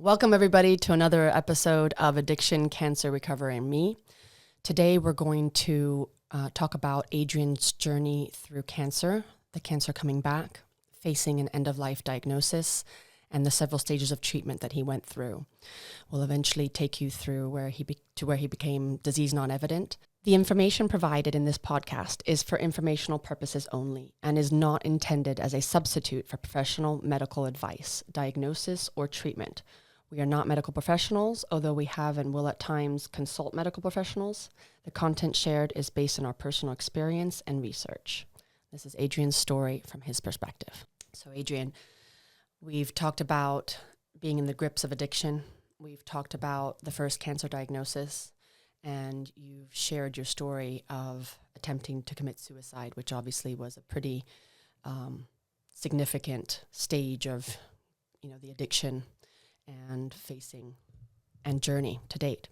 Welcome, everybody, to another episode of Addiction, Cancer, Recovery, and Me. Today, we're going to talk about Adrian's journey through cancer, the cancer coming back, facing an end-of-life diagnosis, and the several stages of treatment that he went through. We'll eventually take you through where he became disease non-evident. The information provided in this podcast is for informational purposes only and is not intended as a substitute for professional medical advice, diagnosis, or treatment. We are not medical professionals, although we have and will at times consult medical professionals. The content shared is based on our personal experience and research. This is Adrian's story from his perspective. So Adrian, we've talked about being in the grips of addiction. We've talked about the first cancer diagnosis, and you've shared your story of attempting to commit suicide, which obviously was a pretty significant stage of, the addiction and facing and journey to date.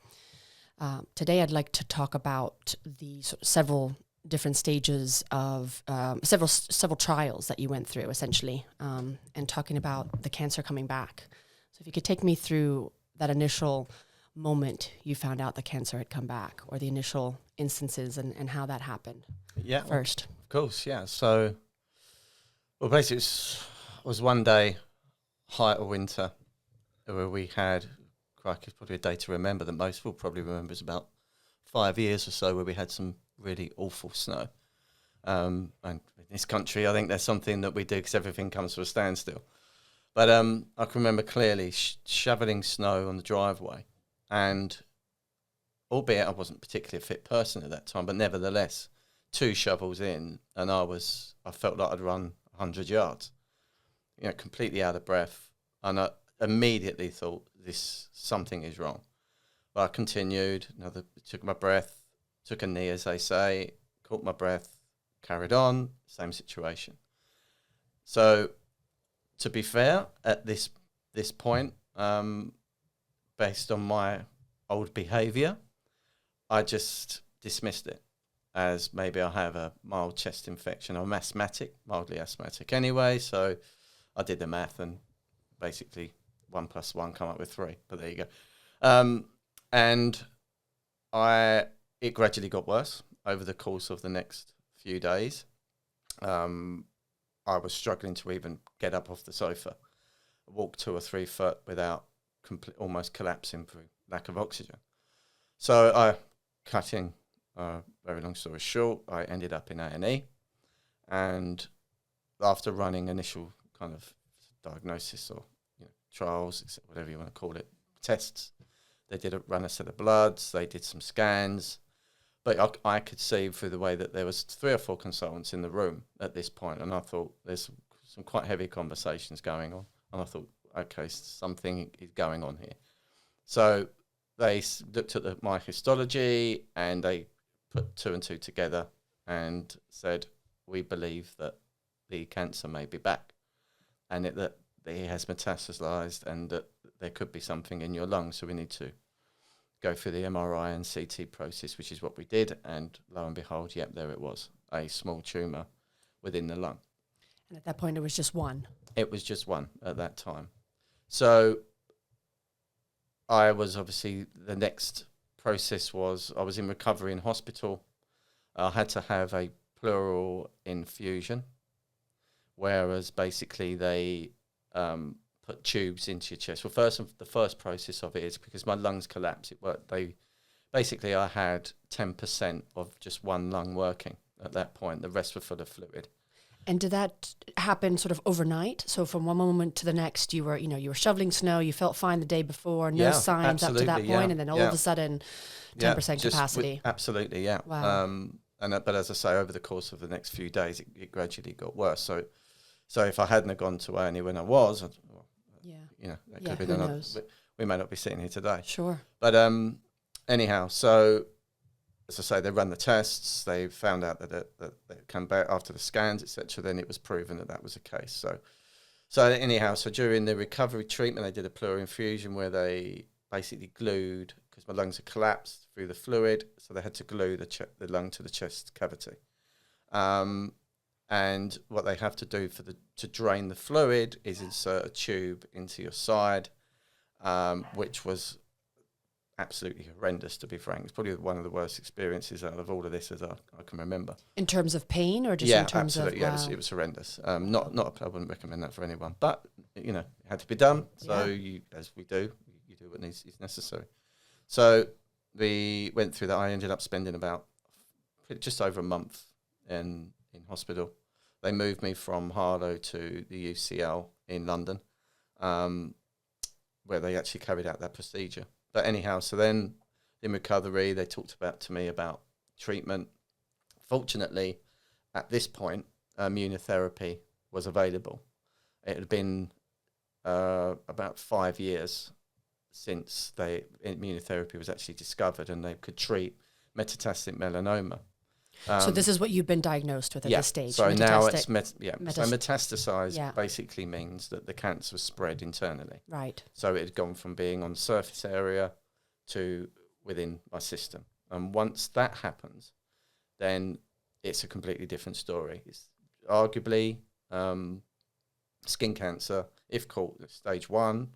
Today, I'd like to talk about the several different stages of several trials that you went through, essentially, and talking about the cancer coming back. So if you could take me through that initial moment you found out the cancer had come back, or the initial instances and how that happened. Yeah, first. Of course, yeah. So, basically it was one day, height of winter, where we had, it's probably a day to remember that most will probably remember, is about 5 years or so, where we had some really awful snow. And in this country, I think there's something that we do because everything comes to a standstill. But I can remember clearly shoveling snow on the driveway, and albeit I wasn't particularly a fit person at that time, but nevertheless, 2 shovels in, and I felt like I'd run 100 yards, completely out of breath, and I immediately thought something is wrong. But I continued, took my breath, took a knee, as they say, caught my breath, carried on, same situation. So, to be fair, at this point, based on my old behaviour, I just dismissed it as maybe I have a mild chest infection. I'm mildly asthmatic anyway, so I did the math and basically 1 + 1 come up with 3, but there you go. And it gradually got worse over the course of the next few days. I was struggling to even get up off the sofa, walk 2 or 3 foot without almost collapsing through lack of oxygen. So cutting very long story short, I ended up in A&E, and after running initial kind of diagnosis or trials, whatever you want to call it, tests, they run a set of bloods, they did some scans, but I could see through the way that there was 3 or 4 consultants in the room at this point, and I thought there's some quite heavy conversations going on, and I thought, okay, something is going on here. So they looked at my histology, and they put 2 and 2 together and said, we believe that the cancer may be back, and that it has metastasized, and that there could be something in your lungs, so we need to go through the MRI and CT process, which is what we did, and lo and behold, there it was, a small tumour within the lung. And at that point, it was just one? It was just one at that time. So I was obviously, the next process was, I was in recovery in hospital. I had to have a pleural infusion, whereas basically they put tubes into your chest. Well, the first process of it is because my lungs collapsed. I had 10% of just one lung working at that point. The rest were full of fluid. And did that happen sort of overnight? So from one moment to the next, you were shoveling snow, you felt fine the day before, no signs up to that point, and then all of a sudden, 10% capacity. Absolutely, yeah. Wow. But as I say, over the course of the next few days, it gradually got worse. So if I hadn't have gone to A&E when I was, that could have been another. We may not be sitting here today. Sure. But anyhow, so as I say, they ran the tests. They found out that it came back after the scans, etc. Then it was proven that was the case. So anyhow, during the recovery treatment, they did a pleural infusion where they basically glued, because my lungs had collapsed through the fluid, so they had to glue the lung to the chest cavity. And what they have to do to drain the fluid is insert a tube into your side, which was absolutely horrendous, to be frank. It's probably one of the worst experiences out of all of this as I can remember. In terms of pain, or just Yeah, in terms absolutely. of Yeah, it was horrendous. I wouldn't recommend that for anyone, but it had to be done. So as we do, you do what is necessary. So we went through that. I ended up spending about just over a month in hospital. They moved me from Harlow to the UCL in London, where they actually carried out that procedure. But anyhow, so then in recovery, they talked to me about treatment. Fortunately, at this point, immunotherapy was available. It had been about 5 years since immunotherapy was actually discovered, and they could treat metastatic melanoma. So this is what you've been diagnosed with at this stage. So now it's so metastasized basically means that the cancer spread internally. Right. So it had gone from being on the surface area to within my system. And once that happens, then it's a completely different story. It's arguably skin cancer, if caught at stage 1,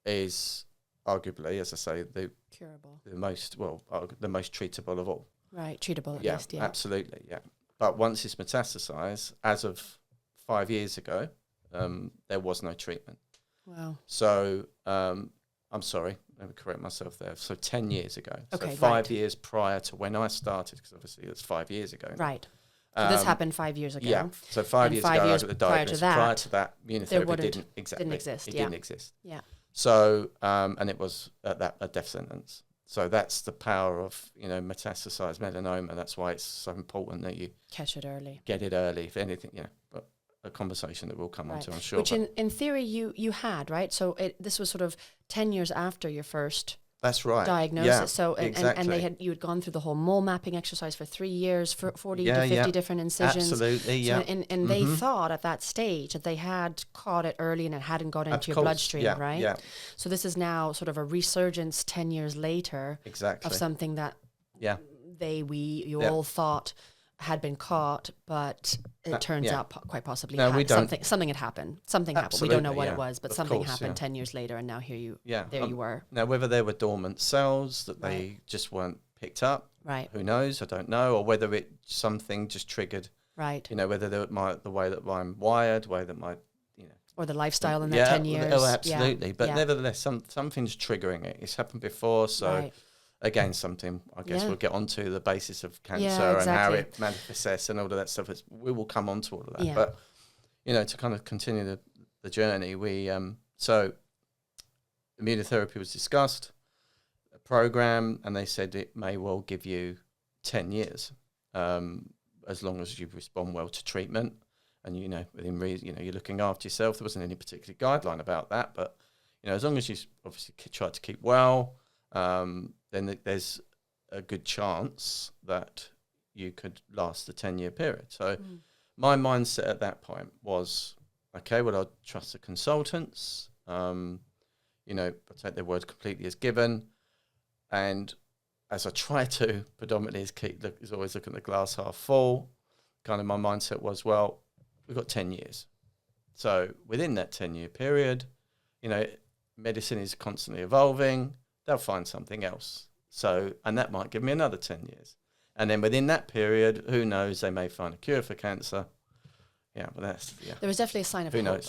is arguably, as I say, curable, the most treatable of all. Right, treatable at least, yeah. Absolutely, yeah. But once it's metastasized, as of 5 years ago, there was no treatment. Wow. So, I'm sorry, let me correct myself there. So 10 years ago. Okay, so 5 years prior to when I started, because obviously it's 5 years ago. Right. So this happened 5 years ago. Yeah. So 5 years ago, I got the diagnosis. Prior to that, immunotherapy didn't exist. It didn't exist. Yeah. So, and it was a death sentence. So that's the power of, metastasized melanoma. That's why it's so important that you catch it early. Get it early, if anything, but a conversation that we'll come on to, I'm sure. Which in theory you had, right? So this was sort of 10 years after your first That's right. diagnosis. Yeah, so exactly. and you had gone through the whole mole mapping exercise for 3 years, for 40 to 50 different incisions. Absolutely, yeah. So, and they thought at that stage that they had caught it early and it hadn't got into your bloodstream, right? Yeah. So this is now sort of a resurgence 10 years later of something that you all thought had been caught, but it turns out quite possibly something had happened. Something happened. We don't know what it was, but something happened 10 years later, and now you were. Now, whether there were dormant cells that they just weren't picked up, right? Who knows? I don't know. Or whether something just triggered, right? Whether the way that I'm wired, way that my, or the lifestyle in that 10 years. Oh, absolutely. Yeah. But nevertheless, something's triggering it. It's happened before, so. Right. Again, something I guess we'll get onto the basis of cancer and how it manifests and all of that stuff. We will come on to all of that. Yeah. But, to kind of continue the journey, so immunotherapy was discussed, a program, and they said it may well give you 10 years as long as you respond well to treatment. And, within reason, you're looking after yourself. There wasn't any particular guideline about that. But, as long as you obviously try to keep well, then there's a good chance that you could last the 10-year period. So my mindset at that point was, okay, well, I'll trust the consultants. I'll take their word completely as given. And as I try to predominantly is always look at the glass half full, kind of my mindset was, well, we've got 10 years. So within that 10-year period, medicine is constantly evolving. They'll find something else. So, and that might give me another 10 years. And then within that period, who knows, they may find a cure for cancer. Yeah, but there was definitely a sign of hope.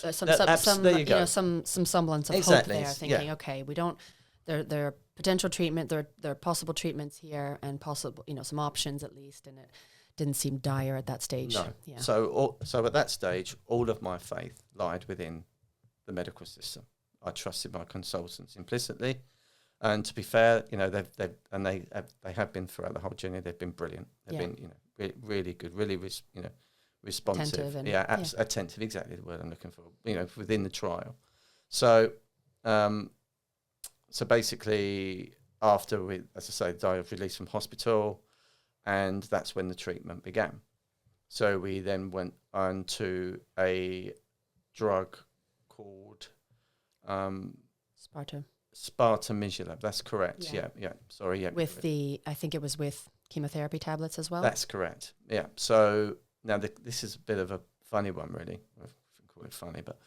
Some semblance of hope there, thinking, okay, we don't, there are potential treatment, there are possible treatments here and possible, some options at least, and it didn't seem dire at that stage. No. Yeah. So at that stage, all of my faith lied within the medical system. I trusted my consultants implicitly. And to be fair, they have been throughout the whole journey. They've been brilliant. They've been, really good, really, responsive. Attentive. Attentive, exactly the word I'm looking for. Within the trial. So, basically, after as I say, I was released from hospital, and that's when the treatment began. So we then went on to a drug called Spartamizumab, that's correct. Yeah. Sorry, yeah. I think it was with chemotherapy tablets as well. That's correct. Yeah. So now this is a bit of a funny one, really. I can call it funny, but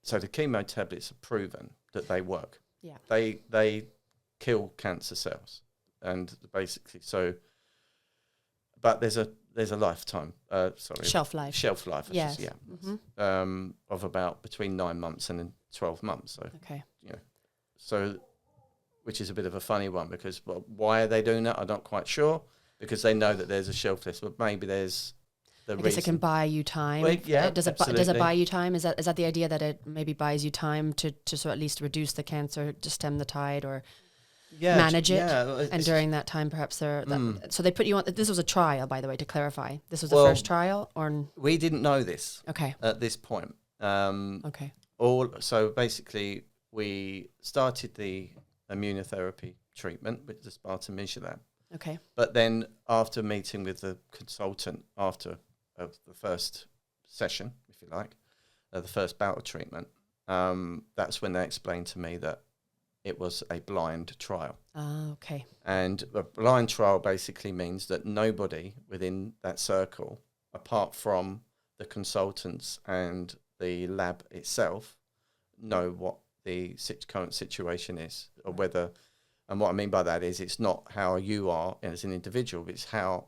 so the chemo tablets are proven that they work. Yeah. They kill cancer cells, and basically but there's a lifetime. Shelf life. Shelf life. Yes. Of about between 9 months and then 12 months. So so which is a bit of a funny one because why are they doing that? I'm not quite sure. Because they know that there's a shelf life, but maybe there's the reason. I guess it can buy you time. Well, yeah, does it buy you time? Is that the idea that it maybe buys you time to so at least reduce the cancer, to stem the tide, or manage it? Yeah, and during that time, perhaps so they put you on. This was a trial, by the way, to clarify. This was the first trial, or we didn't know this. Okay. At this point. Okay. So basically, we started the immunotherapy treatment with the spartamicillab. Okay. But then after meeting with the consultant after the first session, if you like, the first bout of treatment, that's when they explained to me that it was a blind trial. Okay. And a blind trial basically means that nobody within that circle, apart from the consultants and the lab itself, know what the current situation is, or whether, and what I mean by that is it's not how you are as an individual, it's how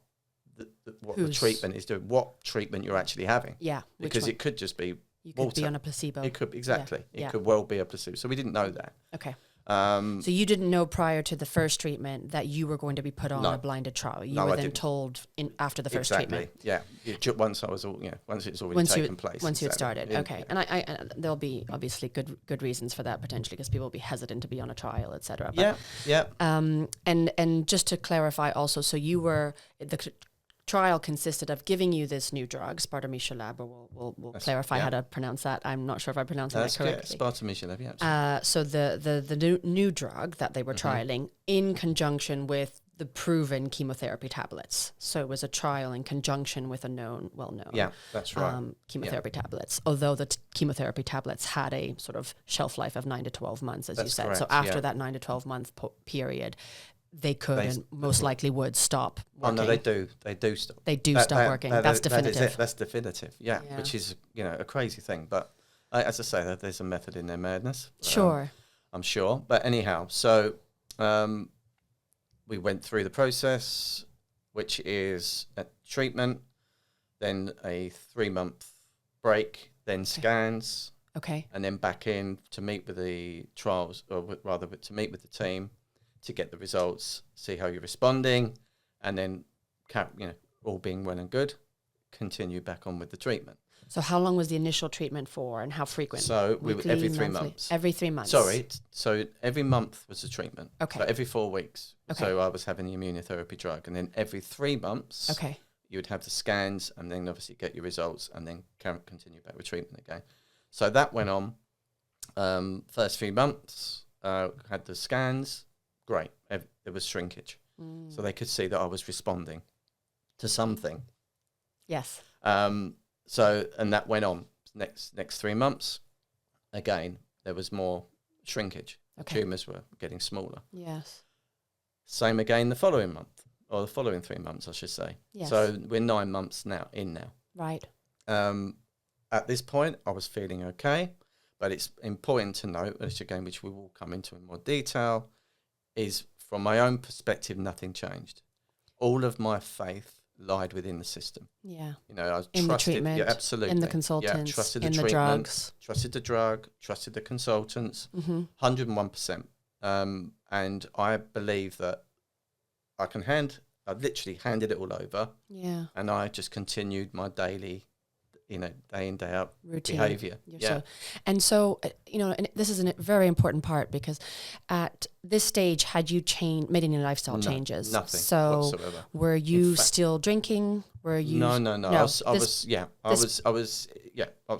what the treatment is doing, what treatment you're actually having. Yeah. Because it could just be you could water. be on a placebo. It could, exactly. It could well be a placebo. So we didn't know that. Okay. So you didn't know prior to the first treatment that you were going to be put on a blinded trial. You were then told after the first treatment. Yeah. Once it's already taken place. Once you had started. Okay. And I there'll be obviously good reasons for that potentially, because people will be hesitant to be on a trial, etc. Yeah. And just to clarify also, so you were the trial consisted of giving you this new drug, spartamicillab, or we'll clarify how to pronounce that. I'm not sure if I pronounced that correctly. Spartamicillab, yeah. So the new drug that they were trialing in conjunction with the proven chemotherapy tablets. So it was a trial in conjunction with a well-known yeah, that's right. chemotherapy tablets, although the chemotherapy tablets had a sort of shelf life of 9 to 12 months, as you said. Correct, so after that 9 to 12 month period, they could and most likely would stop working. Oh, no, they do. They do stop. They do stop working. That's definitive. That is it. That's definitive. Yeah, which is, a crazy thing. But as I say, there's a method in their madness. Sure. I'm sure. But anyhow, so we went through the process, which is a treatment, then a 3-month break, then scans. Okay. And then back in to meet with the trials, or rather to meet with the team, to get the results, see how you're responding, and then, all being well and good, continue back on with the treatment. So how long was the initial treatment for, and how frequent? So weekly, every 3 months. Every 3 months. Sorry, so every month was the treatment. Okay. So every 4 weeks. Okay. So I was having the immunotherapy drug, and then every 3 months, okay, you would have the scans, and then obviously get your results, and then continue back with treatment again. So that went on. First few months, had the scans. Great. There was shrinkage. So they could see that I was responding to something. Yes. And that went on. Next 3 months, again, there was more shrinkage. Okay. Tumours were getting smaller. Yes. Same again the following month, or the following 3 months, I should say. Yes. So we're 9 months now. Right. At this point, I was feeling okay, but it's important to note, which we will come into in more detail, is from my own perspective, nothing changed. All of my faith lied within the system. Yeah. I was in trusted, the treatment, absolutely. in the consultants, trusted in the the drugs. Trusted the drug, trusted the consultants, 101%. And I believe that I literally handed it all over. Yeah. And I just continued my daily, day in, day out routine behavior. And so, and this is a very important part, because at this stage, had you made any lifestyle changes? Nothing. So whatsoever. Were you still drinking? Were you? No.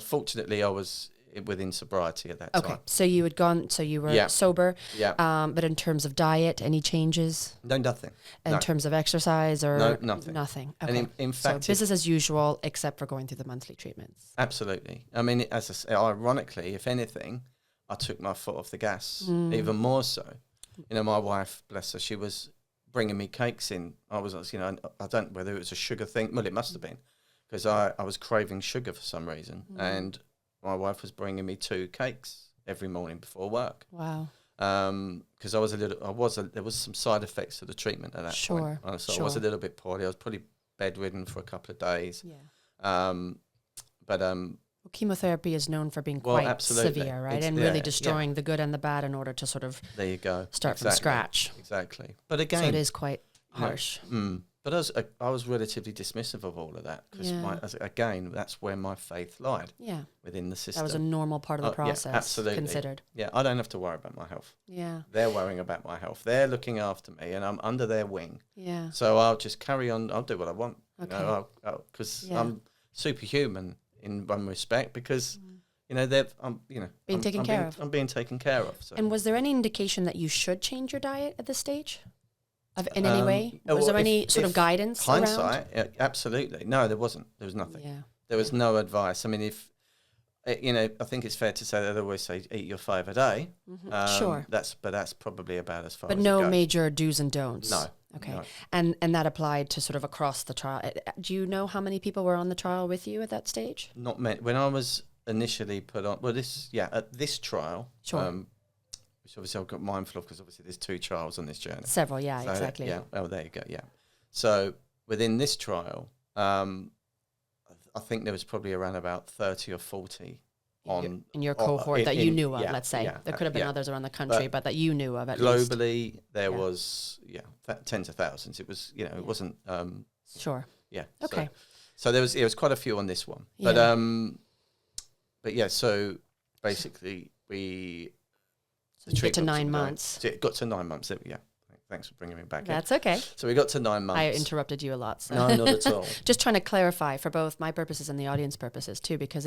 Fortunately, I was within sobriety at that time. Okay. So you had gone, so you were sober. Yeah. But in terms of diet, any changes? No, nothing. In terms of exercise or? No, nothing. Nothing. Okay. And in fact, so business as usual, except for going through the monthly treatments. Absolutely. I mean, as I say, ironically, if anything, I took my foot off the gas, even more so. My wife, bless her, she was bringing me cakes in. I was, I don't know whether it was a sugar thing. Well, it must have been, because I was craving sugar for some reason. And my wife was bringing me 2 cakes every morning before work. Wow. Because there was some side effects to the treatment at that Sure. point. So Sure. I was a little bit poorly. I was probably bedridden for a couple of days. Yeah. But Well, chemotherapy is known for being well, quite absolutely. severe, right? It's- And yeah, really yeah. destroying the good and the bad in order to sort of there you go. start from Exactly. scratch. Exactly. But So again, it is quite harsh. but I was relatively dismissive of all of that because Yeah. again, that's where my faith lied Yeah. within the system. That was a normal part of the Yeah, process. absolutely. Considered. Yeah, I don't have to worry about my health. Yeah. They're worrying about my health. They're looking after me, and I'm under their wing. Yeah. So I'll just carry on. I'll do what I want. Okay. Because Yeah. I'm superhuman in one respect because Being taken care of. I'm being taken care of. So. And was there any indication that you should change your diet at this stage? In any way? Was well, there any sort of guidance around? Hindsight, absolutely. No, there wasn't. There was nothing. Yeah. There was no advice. I mean, if I think it's fair to say that they always say eat your 5 a day. Sure. That's probably about as far. But as no it goes. major do's and don'ts. No. Okay. No. And that applied to sort of across the trial. Do you know how many people were on the trial with you at that stage? Not many. When I was initially put on, at this trial, Sure. which obviously I've got mindful of because obviously there's 2 trials on this journey. Several, yeah, So, exactly. Yeah. Oh, there you go. Yeah. So within this trial, I think there was probably around about 30 or 40 in your cohort that you knew of, yeah, let's say. yeah, There could have been yeah. others around the country, but that you knew of at least. Globally, there Yeah. was tens of thousands. It was it wasn't Sure. yeah. Okay. So there was quite a few on this one, Yeah. but yeah. So basically, the You get to treatment 9 was ongoing. months. So it got to 9 months. Yeah. Thanks for bringing me back. That's okay. In. So we got to 9 months. I interrupted you a lot. So. No, not at all. Just trying to clarify for both my purposes and the audience purposes too, because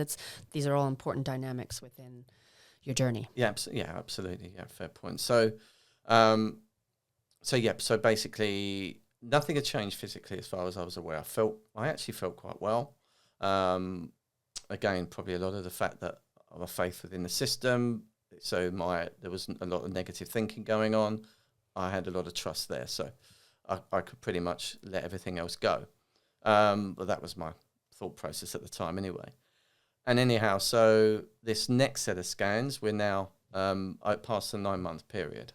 these are all important dynamics within your journey. Yeah, absolutely. Yeah, fair point. So, so basically, nothing had changed physically as far as I was aware. I actually felt quite well. Again, probably a lot of the fact that I'm a faith within the system. So there was a lot of negative thinking going on. I had a lot of trust there, so I could pretty much let everything else go. But that was my thought process at the time anyway. And anyhow, so this next set of scans, we're now past the 9-month period.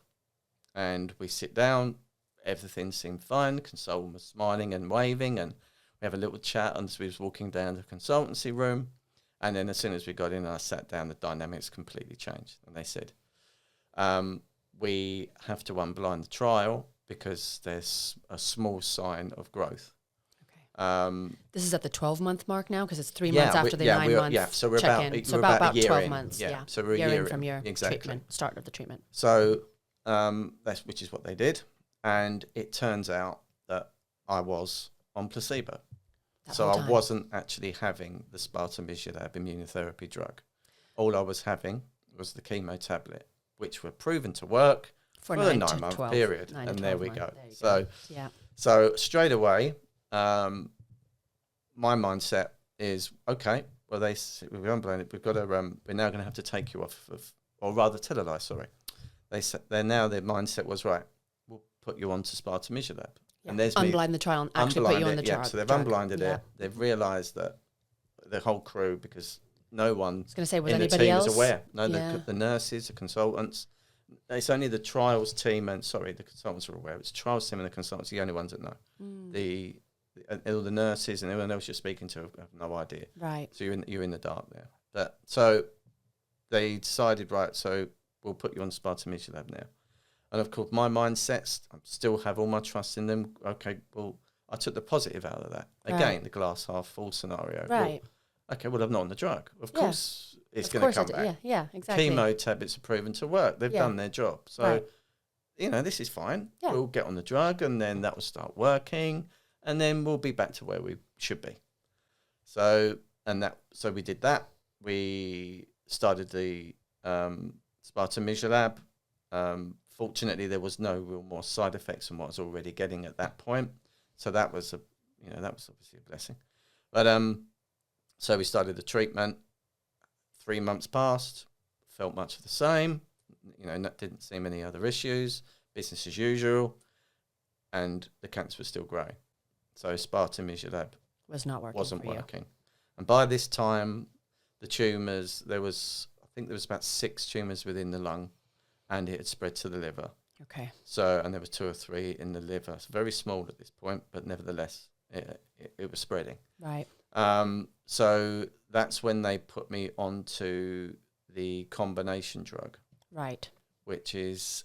And we sit down, everything seemed fine, consultant was smiling and waving, and we have a little chat as we was walking down the consultancy room. And then as soon as we got in and I sat down, the dynamics completely changed. And they said, we have to unblind the trial because there's a small sign of growth. Okay. This is at the 12-month mark now because it's 3 months after the 9-month so we're check-in. So we're about a year 12 in. months. Yeah. Yeah. So we're a year year in from your exactly. treatment, start of the treatment. So which is what they did. And it turns out that I was on placebo. So I wasn't actually having the spartamizumab immunotherapy drug. All I was having was the chemo tablet, which were proven to work for the 9-month period. And there we go. So straight away, my mindset is, okay, well, we've unblinded it. We've got to, we're now going to have to take you off of, or rather tell a lie, sorry. Their mindset was, right, we'll put you on to spartamizumab. Yeah. And there's unblind the trial and actually put you on the drug. Yeah, so they've unblinded it. They've realised that the whole crew, because no one was in anybody the team else? is aware. No, the nurses, the consultants. It's only the trials team and, the consultants are aware. It's the trials team and the consultants are the only ones that know. All the nurses and everyone else you're speaking to have no idea. Right. So you're in the dark there. But so they decided, right, so we'll put you on spartamizumab now. And of course, my mindset, I still have all my trust in them. Okay, well, I took the positive out of that. Again, the glass half full scenario. Right. Well, okay, well, I'm not on the drug. Of course, it's going to come back. Yeah, exactly. Chemo tablets are proven to work. They've done their job. So, this is fine. Yeah. We'll get on the drug and then that will start working and then we'll be back to where we should be. So we did that. We started the spartamizumab. Fortunately, there was no real more side effects than what I was already getting at that point. So that was obviously a blessing. But so we started the treatment. 3 months passed, felt much the same. Didn't seem any other issues. Business as usual, and the cancer was still growing. So spartamizumab wasn't working. And by this time, the tumours, there was, I think there was about 6 tumours within the lung, and it had spread to the liver. Okay. So, and there was 2 or 3 in the liver. It's very small at this point, but nevertheless, it was spreading. Right. So that's when they put me onto the combination drug, Right. which is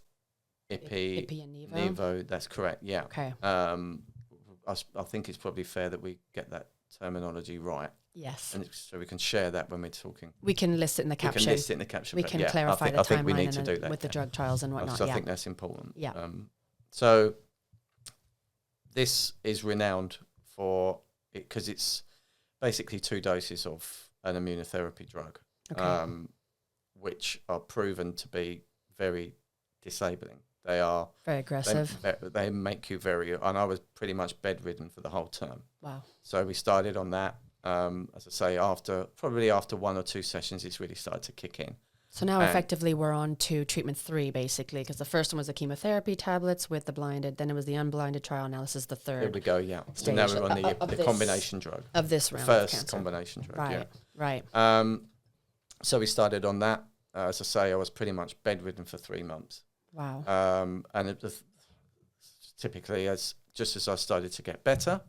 Ipi and Nivo. Nivo. That's correct. Yeah. Okay. I think it's probably fair that we get that terminology right. Yes. And so we can share that when we're talking. We can list it in the caption. We can list it in the caption. We can clarify the I think we need timeline to do that with the drug trials and whatnot. So I think that's important. Yeah. So this is renowned for it because it's basically 2 doses of an immunotherapy drug, Okay. which are proven to be very disabling. They are Very aggressive. They make you very, and I was pretty much bedridden for the whole term. Wow. So we started on that. As I say, after 1 or 2 sessions, it's really started to kick in. So now effectively we're on to treatment 3, basically, because the first one was the chemotherapy tablets with the blinded, then it was the unblinded trial analysis, the third. Here we go, yeah. So stage now we're on the of combination drug. Of this round First of cancer. combination drug, Right, yeah. right. So we started on that. As I say, I was pretty much bedridden for 3 months. Wow. And typically, as I started to get better,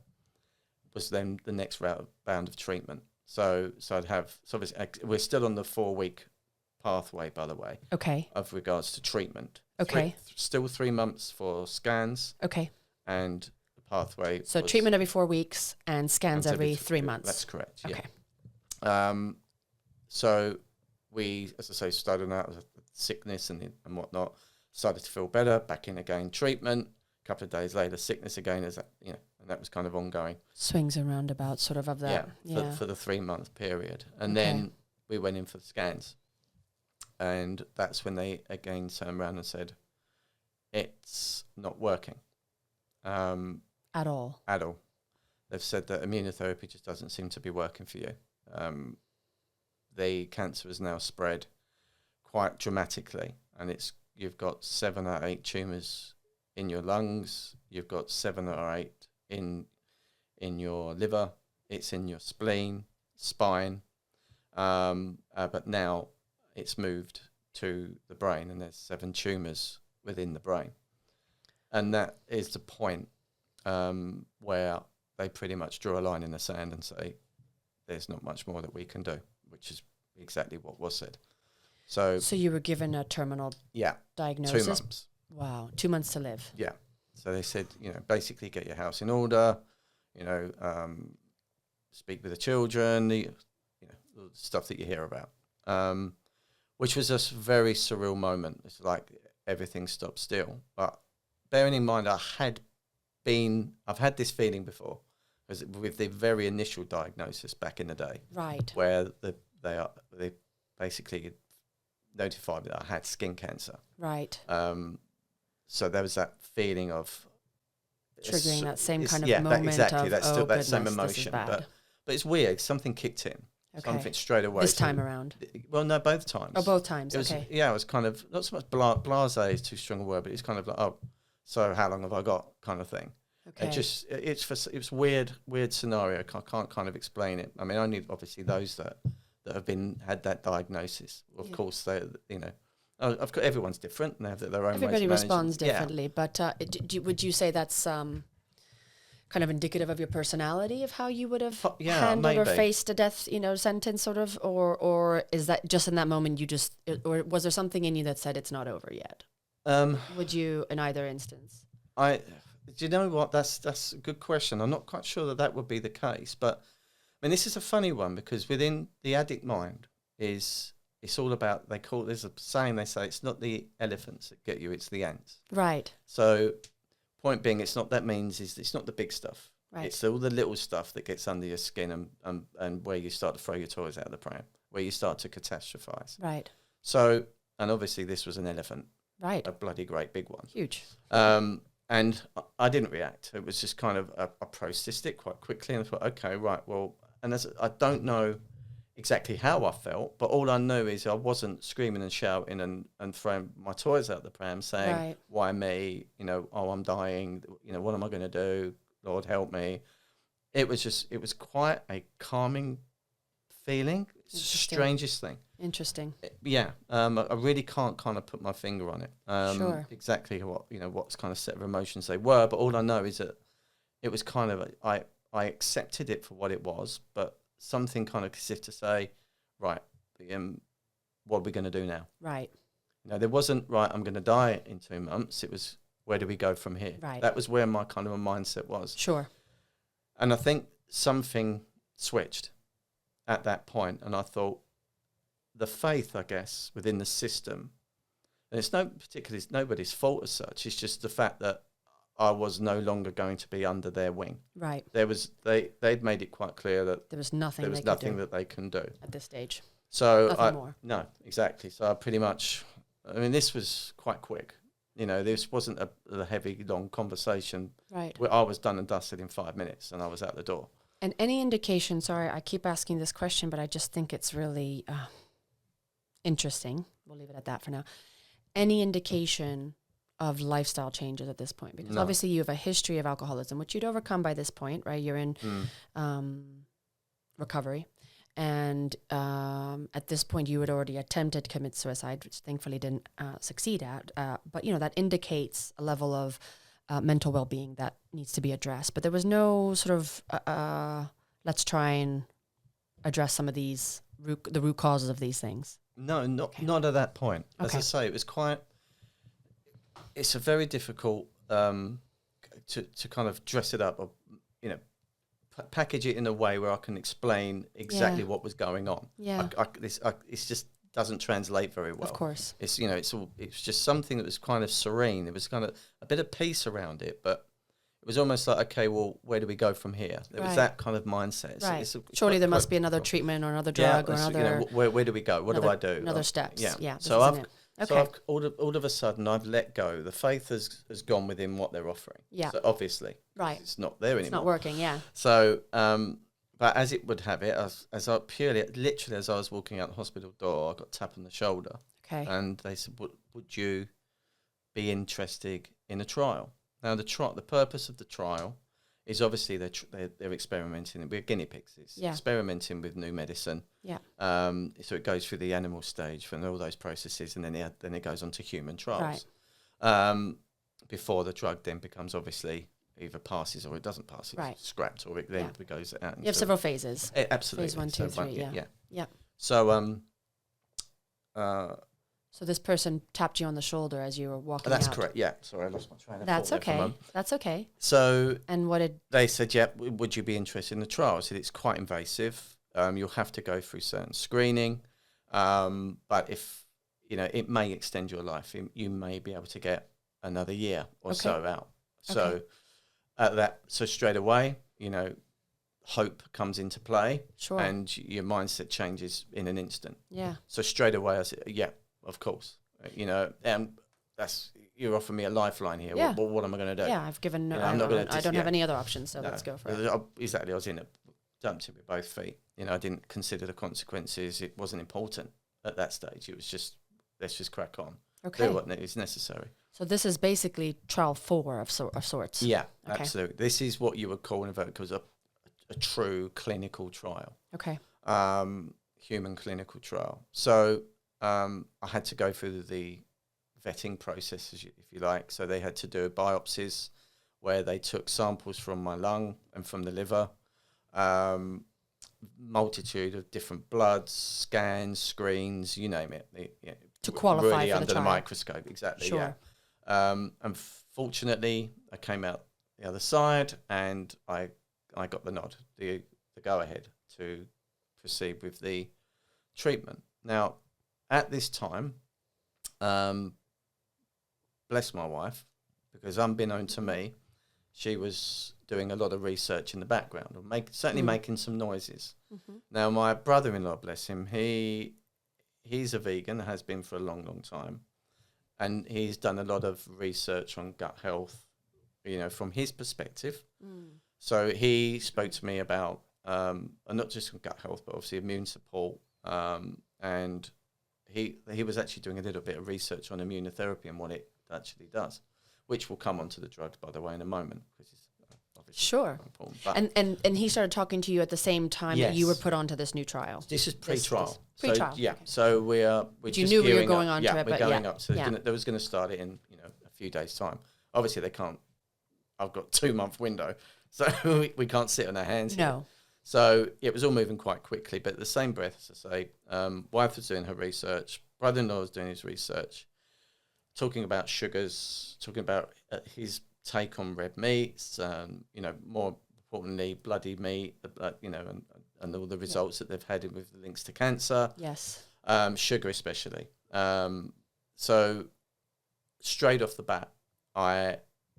was then the next round of treatment. So obviously we're still on the 4-week pathway, by the way. Okay. Of regards to treatment. Okay. Still 3 months for scans. Okay. And the pathway. So treatment every 4 weeks and scans every 3 months. That's correct. Okay. Yeah. So we, as I say, started out with sickness and whatnot. Started to feel better. Back in again, treatment. A couple of days later, sickness again. And that was kind of ongoing. Swings and roundabouts, sort of that. Yeah. For the 3-month period, and then we went in for the scans, and that's when they again turned around and said, "It's not working." At all. At all. They've said that immunotherapy just doesn't seem to be working for you. The cancer has now spread quite dramatically, and you've got 7 or 8 tumours in your lungs. You've got 7 or 8 in your liver. It's in your spleen, spine, but now it's moved to the brain, and there's 7 tumours within the brain, and that is the point where they pretty much draw a line in the sand and say, "There's not much more that we can do," which is exactly what was said. So you were given a terminal diagnosis. 2 months. Wow, 2 months to live. Yeah. So they said, basically get your house in order, speak with the children, the stuff that you hear about, which was a very surreal moment. It's like everything stopped still. But bearing in mind, I've had this feeling before, with the very initial diagnosis back in the day, right, where they basically notified me that I had skin cancer, right. So there was that feeling of triggering that same kind of moment. That's still that same goodness, emotion, but it's weird. Something kicked in. Okay. Something straight away. This time around. Well, no, both times. Oh, both times. It was, okay. Yeah, it was kind of not so much blasé is too strong a word, but it's kind of like, oh, so how long have I got, kind of thing. Okay. It's weird scenario. I can't kind of explain it. I mean, only obviously those that have had that diagnosis. Of course, I've got, everyone's different and they have their own. Everybody responds differently, yeah. But would you say that's kind of indicative of your personality, of how you would have handled or faced a death, sentence, sort of, or is that just in that moment or was there something in you that said it's not over yet? Would you, in either instance? Do you know what? That's a good question. I'm not quite sure that would be the case, but I mean, this is a funny one because within the addict mind it's all about, there's a saying they say, it's not the elephants that get you, it's the ants. Right. So point being, it's not the big stuff. Right. It's all the little stuff that gets under your skin and where you start to throw your toys out of the pram, where you start to catastrophize. Right. So, and obviously this was an elephant. Right. A bloody great big one. Huge. And I didn't react. It was just kind of, I processed it quite quickly and I thought, okay, right, well, and I don't know exactly how I felt, but all I know is I wasn't screaming and shouting and throwing my toys out the pram saying, right. Why me? Oh, I'm dying. What am I going to do? Lord help me. It was quite a calming feeling. It's the strangest thing. Interesting. Yeah, I really can't kind of put my finger on it. Sure. Exactly what's kind of set of emotions they were, but all I know is that it was kind of I accepted it for what it was, but something kind of as if to say, right, what are we going to do now? Right. There wasn't right. I'm going to die in 2 months. It was where do we go from here? Right. That was where my kind of a mindset was. Sure. And I think something switched at that point, and I thought the faith, I guess, within the system, and it's nobody's fault as such. It's just the fact that I was no longer going to be under their wing. Right. They'd made it quite clear that there was nothing that they can do at this stage. So nothing more. No, exactly. So I pretty much, this was quite quick. This wasn't a heavy, long conversation. Right. Where I was done and dusted in 5 minutes, and I was out the door. And any indication? Sorry, I keep asking this question, but I just think it's really interesting. We'll leave it at that for now. Any indication of lifestyle changes at this point? Because obviously you have a history of alcoholism, which you'd overcome by this point, right? You're in recovery. And at this point, you had already attempted to commit suicide, which thankfully didn't succeed at. But, that indicates a level of mental well-being that needs to be addressed. But there was no sort of, let's try and address some of these, the root causes of these things. No, not at that point. As I say, it's a very difficult to kind of dress it up or, package it in a way where I can explain exactly what was going on. Yeah. It just doesn't translate very well. Of course. It's, it's just something that was kind of serene. It was kind of a bit of peace around it, but it was almost like, okay, well, where do we go from here? There was that kind of mindset. Right. Surely there must be another treatment or another drug or another... where do we go? What do I do? Another steps. Yeah. So I've all of a sudden I've let go. The faith has gone within what they're offering. Yeah. So obviously, it's not there anymore. It's not working. Yeah. So, but as it would have it, as I was walking out the hospital door, I got a tap on the shoulder. Okay. And they said, "Would you be interested in a trial?" Now, the purpose of the trial is obviously they're experimenting. We're guinea pigs. It's experimenting with new medicine. Yeah. So it goes through the animal stage and all those processes, and then it goes on to human trials. Right. Before the drug then becomes obviously either passes or it doesn't pass. It's scrapped or it then goes out. You have several phases. Absolutely. Phase 1, 2, 3. Yeah. So so this person tapped you on the shoulder as you were walking That's out. correct, yeah. Sorry, I lost my train of That's thought. okay. That's okay. So... And what did... They said, would you be interested in the trial? I said, it's quite invasive. You'll have to go through certain screening. But if, it may extend your life. You may be able to get another year or so out. So so straight away, hope comes into play. Sure. And your mindset changes in an instant. Yeah. So straight away I said, of course, you're offering me a lifeline here. Yeah. What am I going to do? Yeah, I've given. I don't have any other options, so let's go for it. Exactly, I was dumped it with both feet. I didn't consider the consequences. It wasn't important at that stage. It was just let's just crack on. Okay. Do what is necessary. So this is basically trial 4 of sorts. Yeah, absolutely. This is what you would call a true clinical trial. Okay. Human clinical trial. So. I had to go through the vetting process, if you like. So they had to do biopsies where they took samples from my lung and from the liver, multitude of different bloods, scans, screens, you name it. To qualify really for under the trial. microscope, exactly. Sure. Yeah. And fortunately, I came out the other side, and I got the nod, the go ahead to proceed with the treatment. Now. At this time, bless my wife, because unbeknown to me, she was doing a lot of research in the background, or making some noises. Mm-hmm. Now, my brother-in-law, bless him, he's a vegan, has been for a long, long time, and he's done a lot of research on gut health, from his perspective. Mm. So he spoke to me about, not just on gut health, but obviously immune support, and he was actually doing a little bit of research on immunotherapy and what it actually does, which will come onto the drug, by the way, in a moment, because obviously Sure. important. But And he started talking to you at the same time that you were Yes. put onto this new trial. this is pre-trial. Pre-trial, So, yeah. okay. So we're You just knew we were gearing going up. on yeah, to it, we're but going yeah. up. So they was going to start it in a few days' time. Obviously, they can't. I've got 2-month window, so we can't sit on our hands. No. Here. So it was all moving quite quickly. But at the same breath, as I say, wife was doing her research, brother-in-law was doing his research, talking about sugars, talking about his take on red meats, more importantly, bloody meat, and all the results that they've had with the links to cancer. Yes. Sugar especially. So straight off the bat, I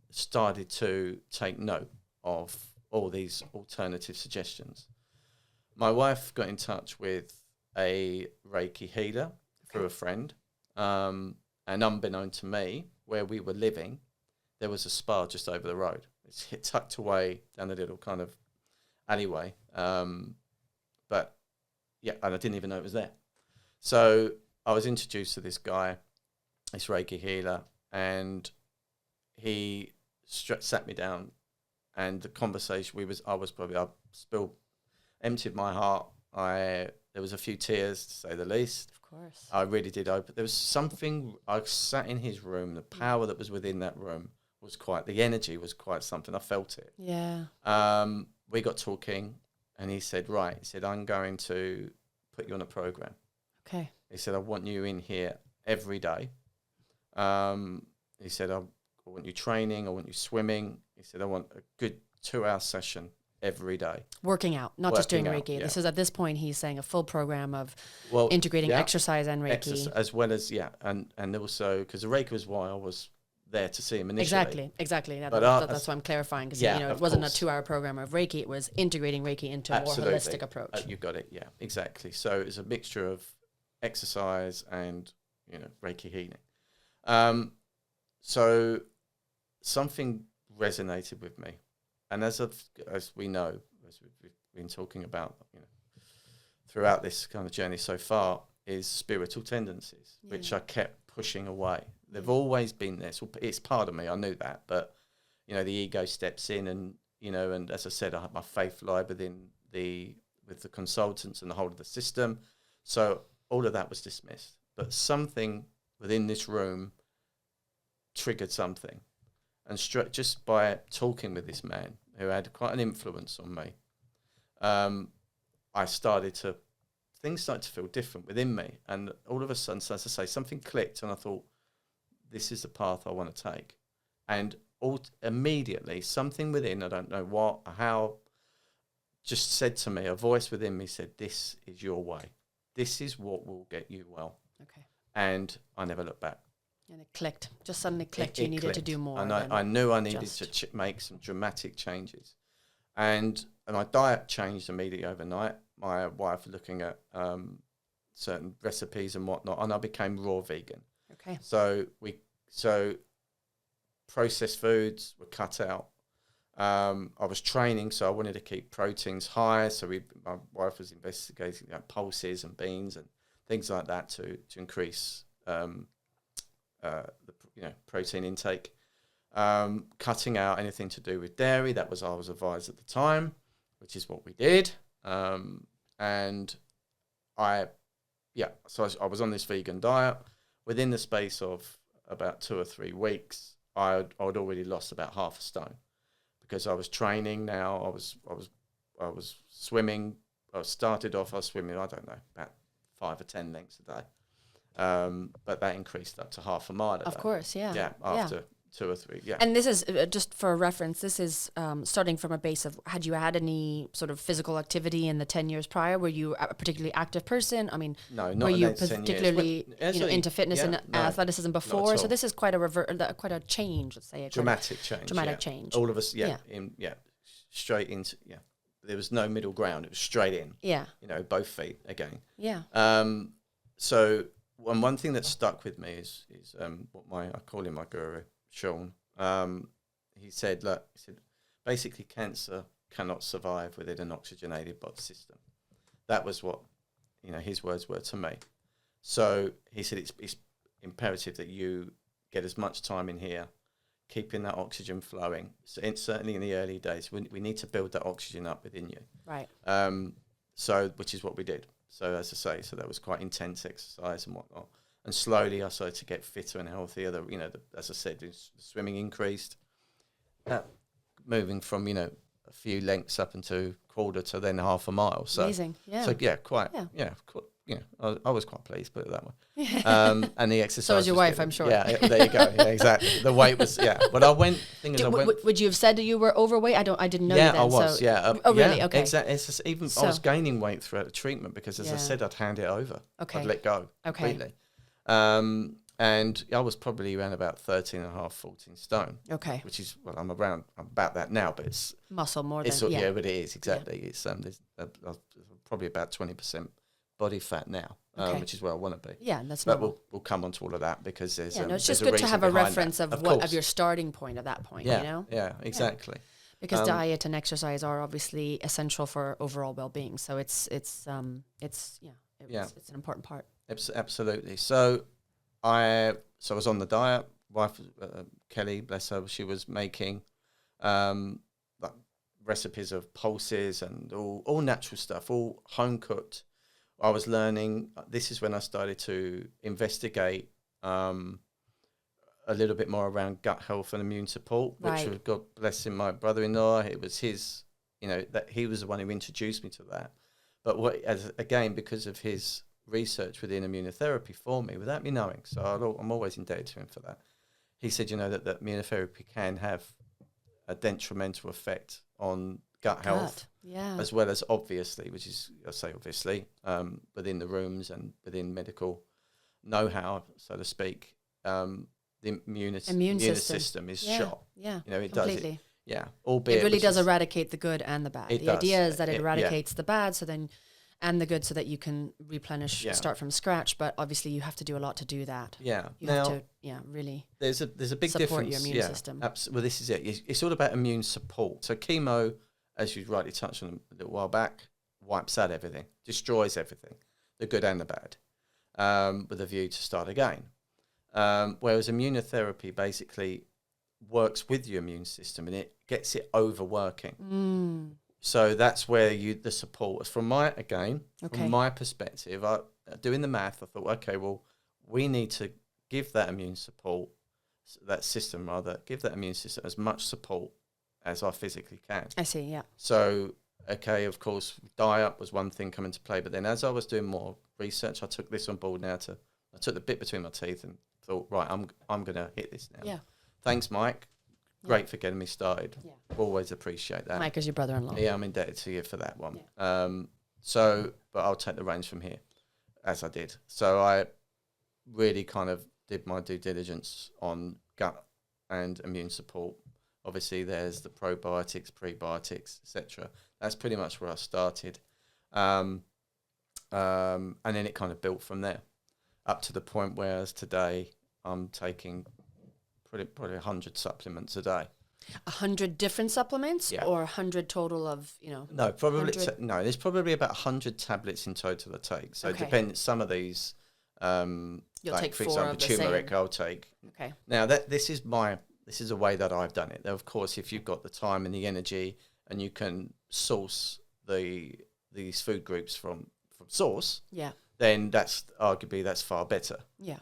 started to take note of all these alternative suggestions. My wife got in touch with a Reiki healer through a friend, and unbeknown to me, where we were living, there was a spa just over the road. It's tucked away down a little kind of alleyway, but yeah, and I didn't even know it was there. So I was introduced to this guy, this Reiki healer, and he sat me down, and the conversation I emptied my heart. There was a few tears, to say the least. Of course. I really did open. There was something. I sat in his room. The power that was within that room the energy was quite something. I felt it. Yeah. We got talking, and he said, "Right," he said, "I'm going to put you on a program." Okay. He said, "I want you in here every day." He said, "I want you training. I want you swimming." He said, "I want a good 2-hour session every day." Working out, not just doing Working out, Reiki. yeah. This is at this point he's saying a full program of Well, integrating yeah, exercise and Reiki. as well as and also because the Reiki was why I was there to see him initially. Exactly. Yeah, But that's why I'm clarifying, because yeah, it of wasn't course. a 2-hour program of Reiki. It was integrating Reiki into a more holistic approach. You got it. Yeah, exactly. So it's a mixture of exercise and Reiki healing. So something resonated with me, and as we know, as we've been talking about, throughout this kind of journey so far, is spiritual tendencies, which I kept pushing away. They've always been there. So it's part of me. I knew that, but the ego steps in, and and as I said, I had my faith lie with the consultants and the whole of the system. So all of that was dismissed. But something within this room triggered something, and just by talking with this man who had quite an influence on me, things started to feel different within me, and all of a sudden, as I say, something clicked, and I thought, this is the path I want to take. And immediately, something within, I don't know what, how, just said to me, a voice within me said, this is your way. This is what will get you well. Okay. And I never looked back. And it clicked. Just suddenly clicked. You needed to do more. And I knew I needed to make some dramatic changes. And my diet changed immediately overnight. My wife looking at certain recipes and whatnot, and I became raw vegan. Okay. So processed foods were cut out. I was training, so I wanted to keep proteins high. So my wife was investigating pulses and beans and things like that to increase the protein intake. Cutting out anything to do with dairy. That was I was advised at the time, which is what we did. And I was on this vegan diet. Within the space of about 2 or 3 weeks, I'd already lost about half a stone, because I was training now. I was swimming. I started off, I was swimming, I don't know, about 5 or 10 lengths a day. But that increased up to half a mile a day. Of course, yeah. Yeah, after 2 or 3, yeah. And this is, just for reference, this is starting from a base of, had you had any sort of physical activity in the 10 years prior? Were you a particularly active person? I mean, no, not were you in 10 years. particularly into fitness and athleticism before? So this is quite a change, let's say. Dramatic change. Dramatic change. All of us, straight into, There was no middle ground. It was straight in. Yeah. Both feet again. Yeah. So one thing that stuck with me is what I call him my guru, Sean. He said, basically cancer cannot survive within an oxygenated body system. That was what, his words were to me. So he said it's imperative that you get as much time in here, keeping that oxygen flowing. So certainly in the early days, we need to build that oxygen up within you. Right. So, which is what we did. So as I say, so that was quite intense exercise and whatnot. And slowly I started to get fitter and healthier. As I said, the swimming increased. Moving from, a few lengths up into quarter to then half a mile. So, amazing. Yeah. So I was quite pleased, put it that way. And the exercise. So was your wife, I'm sure. Yeah, there you go. Yeah, exactly. The weight was, But I went. Would you have said that you were overweight? I didn't know. Yeah, you then, I was. So. Yeah. Oh, really? Yeah, okay. Exactly. It's just I was gaining weight throughout the treatment because, as I said, I'd hand it over. Okay. I'd let go completely. And I was probably around about 13 and a half, 14 stone. Okay. Which is, I'm about that now, but it's... Muscle more than... Yeah, but it is, exactly. Yeah. It's there's probably about 20% body fat now, which is where I want to be. Yeah, that's normal. But we'll come on to all of that because there's... it's just good to have a reference of your starting point at that point, you know? Yeah, exactly. Yeah. Because diet and exercise are obviously essential for overall well-being. So it's an important part. Absolutely. So I was on the diet. Wife, Kelly, bless her, she was making like recipes of pulses and all natural stuff, all home cooked. I was learning. This is when I started to investigate a little bit more around gut health and immune support, which was, God bless him, my brother-in-law. It was his, that he was the one who introduced me to that. But again, because of his research within immunotherapy for me, without me knowing, so I'm always indebted to him for that. He said, that immunotherapy can have a detrimental effect on gut health, as well as obviously, which is, I say obviously, within the rooms and within medical know-how, so to speak, the immune system is shot. Yeah, it completely. does. Albeit it really does eradicate the good and the bad. The idea is that it eradicates the bad, and the good, so that you can replenish, start from scratch. But obviously, you have to do a lot to do that. Yeah, you have to, really. There's a big support difference. Your immune system. Well, this is it. It's all about immune support. So chemo, as you rightly touched on a little while back, wipes out everything, destroys everything, the good and the bad, with a view to start again. Whereas immunotherapy basically works with your immune system and it gets it overworking. So that's where the support is. From my perspective, doing the math, I thought, okay, well, we need to give that immune support, give that immune system as much support as I physically can. I see, yeah. So, okay, of course, diet was one thing coming to play, but then as I was doing more research, I took this on board now I took the bit between my teeth and thought, right, I'm going to hit this now. Yeah. Thanks, Mike. Great for getting me started. Yeah. Always appreciate that. Mike is your brother-in-law. Yeah, I'm indebted to you for that one. Yeah. But I'll take the reins from here, as I did. So I really kind of did my due diligence on gut and immune support. Obviously, there's the probiotics, prebiotics, etc. That's pretty much where I started. And then it kind of built from there, up to the point where, as today, I'm taking probably 100 supplements a day. 100 different supplements, or 100 total of, No, probably no. There's probably about 100 tablets in total I take. So it depends. Some of these, you'll take, for example, turmeric. I'll take. Okay. Now this is a way that I've done it. Now, of course, if you've got the time and the energy, and you can source these food groups from source, then that's far better. Yeah.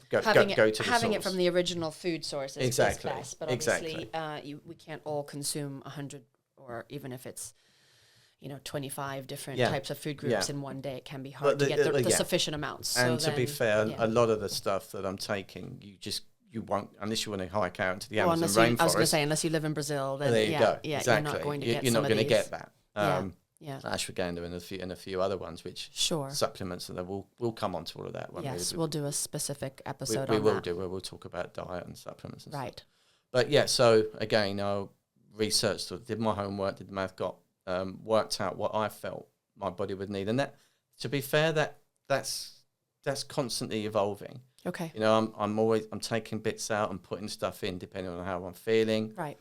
Go to the having source. It from the original food source is best. But obviously, we can't all consume 100, or even if it's 25 different types of food groups in one day. It can be hard to get the sufficient amounts. And to be fair, a lot of the stuff that I'm taking, you won't, unless you want to hike out into the Amazon rainforest. I was going to say, unless you live in Brazil, then there you go. Yeah, exactly. you're not going to get You're not going to get that. Ashwagandha and a few other ones, which supplements, and we'll come on to all of that. We'll do a specific episode on that. We'll talk about diet and supplements and stuff. But so again, I researched, did my homework, did the math, worked out what I felt my body would need, and that, to be fair, that's constantly evolving. Okay. I'm taking bits out and putting stuff in depending on how I'm feeling. Right.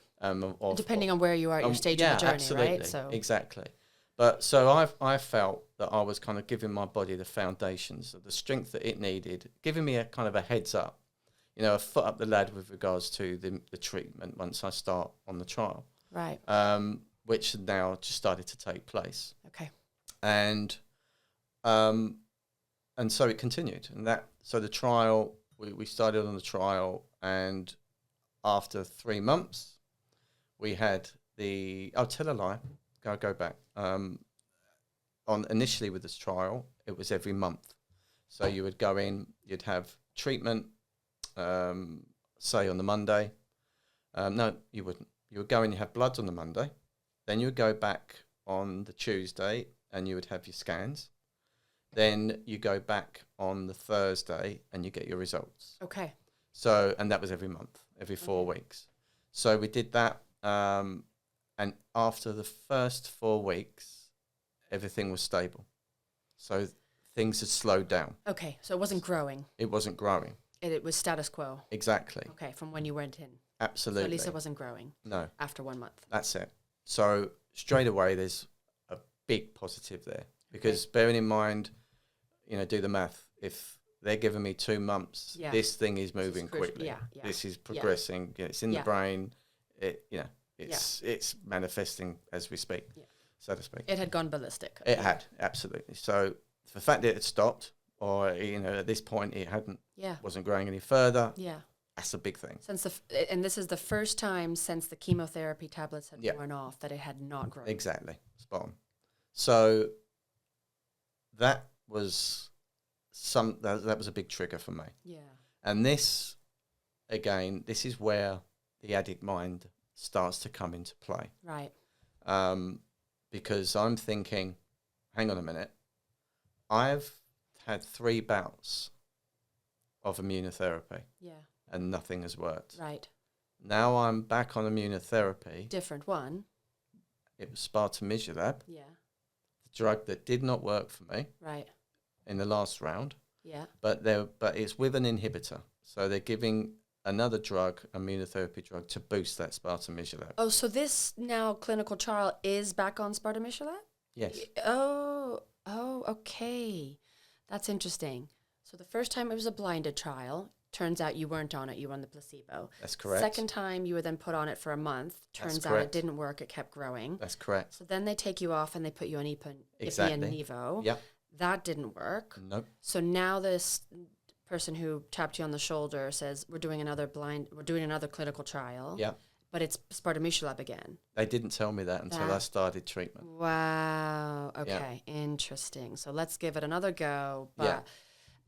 Depending on where you are at your stage of the journey, absolutely. Right? So exactly. But so I felt that I was kind of giving my body the foundations of the strength that it needed, giving me a kind of a heads up. a foot up the ladder with regards to the treatment once I start on the trial, Right. which now just started to take place. Okay. And so it continued. So the trial, we started on the trial, and after 3 months, we had I'll tell a lie, I'll go back. Initially with this trial, it was every month. So you would go in, you'd have treatment, say on the Monday. No, you wouldn't. You would go in, you have bloods on the Monday. Then you would go back on the Tuesday and you would have your scans. Then you go back on the Thursday and you get your results. Okay. So, and that was every month, every 4 weeks. So we did that. And after the first 4 weeks, everything was stable. So things had slowed down. Okay. So it wasn't growing. It wasn't growing. It was status quo. Exactly. Okay. From when you went in. Absolutely. So at least it wasn't growing. No. After 1 month. That's it. So straight away, there's a big positive there. Because bearing in mind, do the math. If they're giving me 2 months, this thing is moving quickly. Yeah. This is progressing. Yeah. It's in the brain. It's manifesting as we speak, so to speak. It had gone ballistic. It had, absolutely. So the fact that it had stopped, or at this point it wasn't growing any further. Yeah. That's a big thing. And this is the first time since the chemotherapy tablets had worn off that it had not grown. Exactly. Spot on. So that was that was a big trigger for me. Yeah. And this is where the addict mind starts to come into play. Right. Because I'm thinking, hang on a minute, I've had 3 bouts of immunotherapy. Yeah. And nothing has worked. Right. Now I'm back on immunotherapy. Different one. It was spartamizumab. Yeah. The drug that did not work for me. Right. In the last round. Yeah. But it's with an inhibitor. So they're giving another drug, immunotherapy drug, to boost that spartamizumab. Oh, so this now clinical trial is back on spartamizumab? Yes. Oh, okay. That's interesting. So the first time it was a blinded trial. Turns out you weren't on it. You were on the placebo. That's correct. Second time you were then put on it for a month. Turns out it didn't work. It kept growing. That's correct. So then they take you off and they put you on IPI and Nivo. Yep. That didn't work. Nope. So now this person who tapped you on the shoulder says, we're doing another clinical trial. Yeah. But it's spartamizumab again. They didn't tell me that until I started treatment. Wow. Okay. Yeah. Interesting. So let's give it another go. But yeah.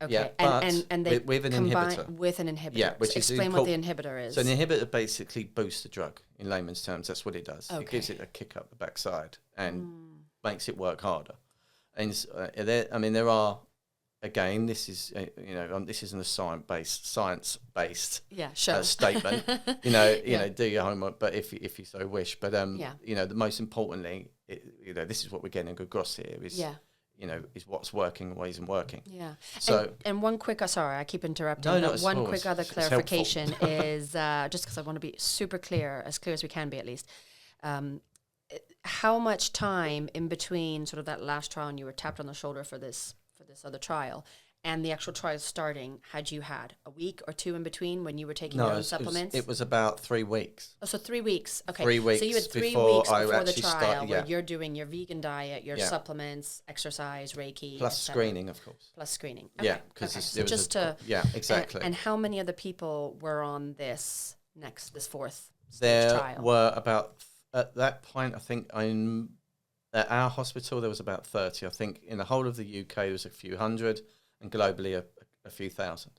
Okay, yeah, but and they with an inhibitor. With an inhibitor. Yeah, which is explain what the inhibitor is. So an inhibitor basically boosts the drug. In layman's terms, that's what it does. Okay. It gives it a kick up the backside and makes it work harder. And there are, again, this is this isn't a science-based statement. Do your homework, but if you so wish. But the most importantly, this is what we're getting a good gross here is. Yeah. Is what's working and what isn't working. Yeah. So and one quick, sorry, I keep interrupting. No, one quick other clarification is just because I want to be super clear as we can be at least. How much time in between sort of that last trial and you were tapped on the shoulder for this other trial and the actual trial starting, had you had a week or 2 in between when you were taking your own supplements? It was about 3 weeks. Oh, so 3 weeks. Okay. 3 weeks. So you had 3 before weeks before the trial started, where you're doing your vegan diet, your supplements, exercise, Reiki. Plus screening, of course. Plus screening. Okay. Yeah, because yeah, exactly. And how many other people were on this fourth stage there trial? There were about, at that point, I think at our hospital, there was about 30. I think in the whole of the UK, there was a few hundred. And globally, a few thousand.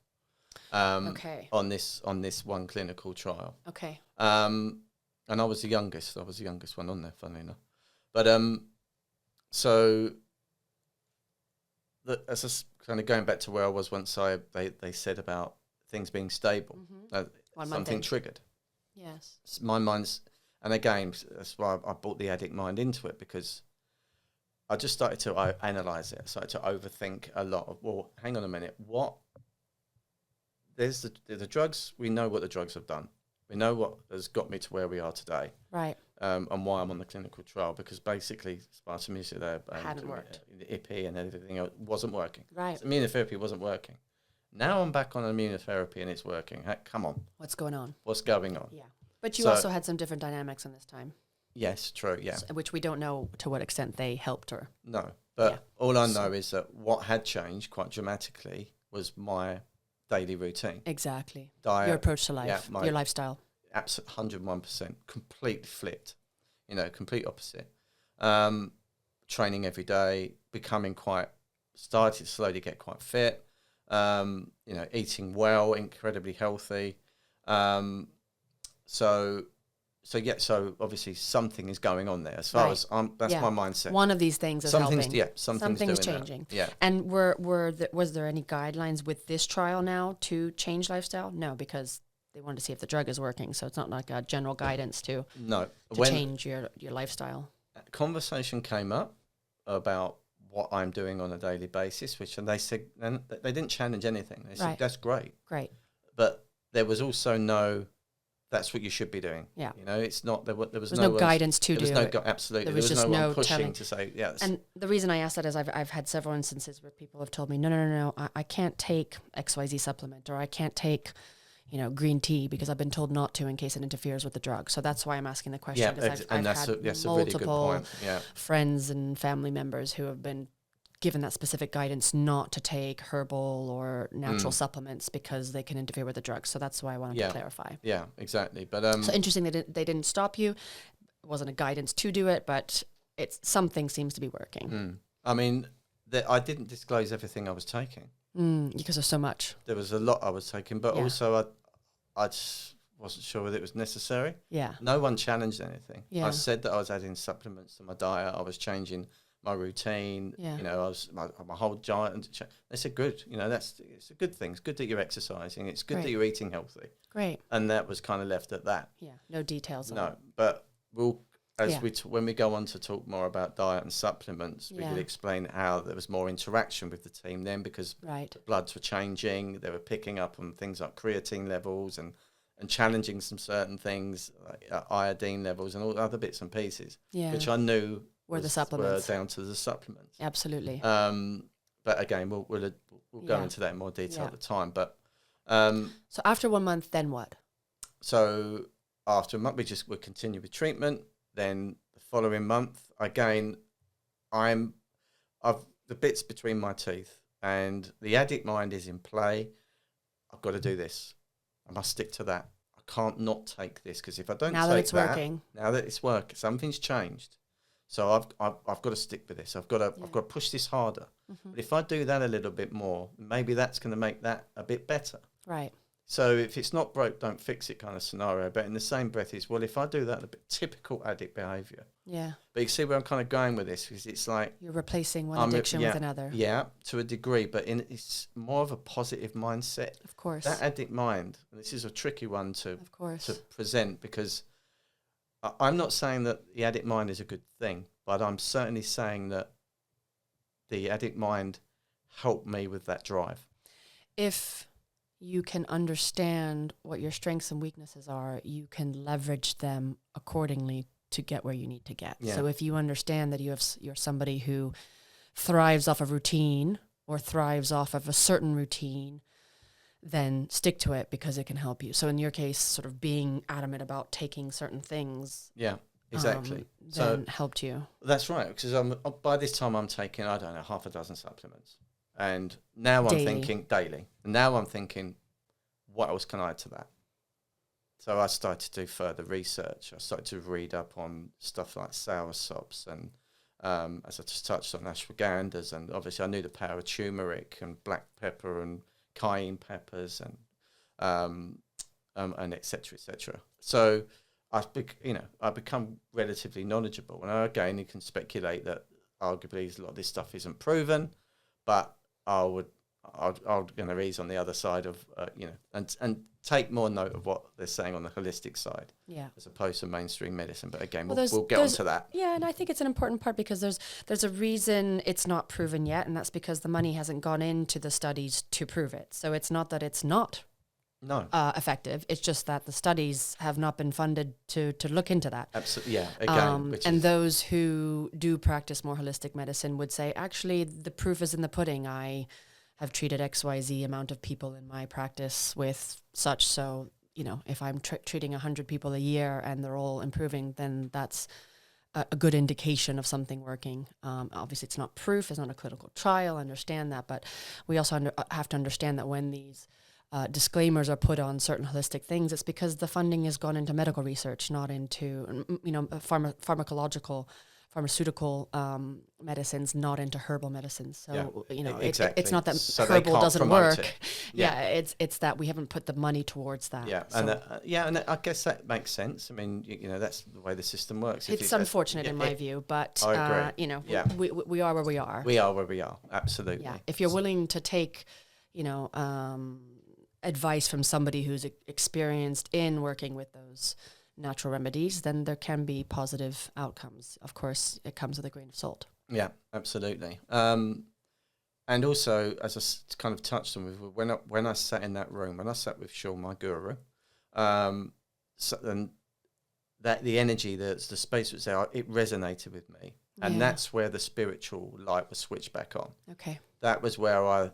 On this one clinical trial. Okay. And I was the youngest. I was the youngest one on there, funnily enough. But so as kind of going back to where I was once, they said about things being stable. Something triggered. Yes. My mind's, and again, that's why I brought the addict mind into it, because I just started to analyse it. I started to overthink a lot of, well, hang on a minute, there's the drugs, we know what the drugs have done. We know what has got me to where we are today. Right. And why I'm on the clinical trial, because basically spartamizumab hadn't worked. The IPI and everything else wasn't working. Right. So immunotherapy wasn't working. Now I'm back on immunotherapy and it's working. Come on. What's going on? What's going on? Yeah. But you So- also had some different dynamics in this time, Yes, true, yeah. which we don't know to what extent they helped her. No, but Yeah. all I know is that what had changed quite dramatically was my daily routine. Exactly. Diet, Your approach to life, yeah, your lifestyle. absolutely 101%, completely flipped, complete opposite. Training every day, started to slowly get quite fit, eating well, incredibly healthy. So obviously something is going on there as far as that's my mindset. One of these things is helping. Something's changing. Yeah. And was there any guidelines with this trial now to change lifestyle? No, because they wanted to see if the drug is working. So it's not like a general guidance to change your lifestyle. Conversation came up about what I'm doing on a daily basis, and they said, and they didn't challenge anything. They said, that's great. Great. But there was also that's what you should be doing. Yeah. It's not, there was no guidance to do it. Absolutely. There was just no one pushing telling. to say, yes. And the reason I asked that is I've had several instances where people have told me, no, I can't take XYZ supplement, or I can't take, green tea because I've been told not to in case it interferes with the drug. So that's why I'm asking the question. Yeah, I've had a really good multiple point. Yeah. friends and family members who have been given that specific guidance not to take herbal or natural supplements because they can interfere with the drug. So that's why I wanted to clarify. Yeah, exactly. But so interesting that they didn't stop you. It wasn't a guidance to do it, but something seems to be working. I mean, I didn't disclose everything I was taking. Because there's so much. There was a lot I was taking, but also I just wasn't sure whether it was necessary. Yeah. No one challenged anything. Yeah. I said that I was adding supplements to my diet. I was changing my routine. Yeah. I was my whole diet. And they said, good. It's a good thing. It's good that you're exercising. It's good that you're eating healthy. Great. And that was kind of left at that. Yeah. No details. No, but when we go on to talk more about diet and supplements, we could explain how there was more interaction with the team then, because the bloods were changing. They were picking up on things like creatine levels and challenging some certain things like iodine levels and all other bits and pieces, which I knew were the supplements. Were down to the supplements. Absolutely. But again, we'll go into that in more detail at the time. But so after 1 month, then what? So after a month, we'll continue with treatment. Then the following month, again, I've the bits between my teeth, and the addict mind is in play. I've got to do this. I must stick to that. I can't not take this, because if I don't now that it's working, something's changed. So I've got to stick with this. I've got to push this harder. Mm-hmm. But if I do that a little bit more, maybe that's going to make that a bit better. Right. So if it's not broke, don't fix it kind of scenario. But in the same breath is, well, if I do that, a bit typical addict behaviour. Yeah. But you see where I'm kind of going with this, because it's like you're replacing one addiction with another. Yeah, to a degree, but it's more of a positive mindset. Of course. That addict mind, and this is a tricky one to present, because I'm not saying that the addict mind is a good thing, but I'm certainly saying that the addict mind helped me with that drive. If you can understand what your strengths and weaknesses are, you can leverage them accordingly to get where you need to get. Yeah. So if you understand that you're somebody who thrives off of routine or thrives off of a certain routine, then stick to it, because it can help you. So in your case, sort of being adamant about taking certain things. Yeah, exactly. Then helped you. That's right, because by this time I'm taking, I don't know, half a dozen supplements. And now I'm thinking daily. And now I'm thinking, what else can I add to that? So I started to do further research. I started to read up on stuff like soursop and, as I just touched on, ashwagandhas. And obviously I knew the power of turmeric and black pepper and cayenne peppers and et cetera, et cetera. So I've become relatively knowledgeable. And again, you can speculate that arguably a lot of this stuff isn't proven, but I'm going to ease on the other side of, and take more note of what they're saying on the holistic side, as opposed to mainstream medicine. But again, we'll get onto that. Yeah, and I think it's an important part, because there's a reason it's not proven yet, and that's because the money hasn't gone into the studies to prove it. So it's not that it's not effective. It's just that the studies have not been funded to look into that. Absolutely, yeah. Again, and those who do practice more holistic medicine would say, actually, the proof is in the pudding. I have treated XYZ amount of people in my practice with such. So, if I'm treating 100 people a year and they're all improving, then that's a good indication of something working. Obviously, it's not proof. It's not a clinical trial. I understand that. But we also have to understand that when these disclaimers are put on certain holistic things, it's because the funding has gone into medical research, not into, pharmaceutical medicines, not into herbal medicines. So, exactly. It's not that so herbal doesn't work. It. It's that we haven't put the money towards that. Yeah, So and I guess that makes sense. I mean, that's the way the system works. it's unfortunate in my view, but I agree. We are where we are. We are where we are. Absolutely. Yeah. If you're willing to take, advice from somebody who's experienced in working with those natural remedies, then there can be positive outcomes. Of course, it comes with a grain of salt. Yeah, absolutely. And also, as I kind of touched on, when I sat in that room, when I sat with Sean, my guru, and that the energy, the space was there, it resonated with me, and that's where the spiritual light was switched back on. Okay, that was where I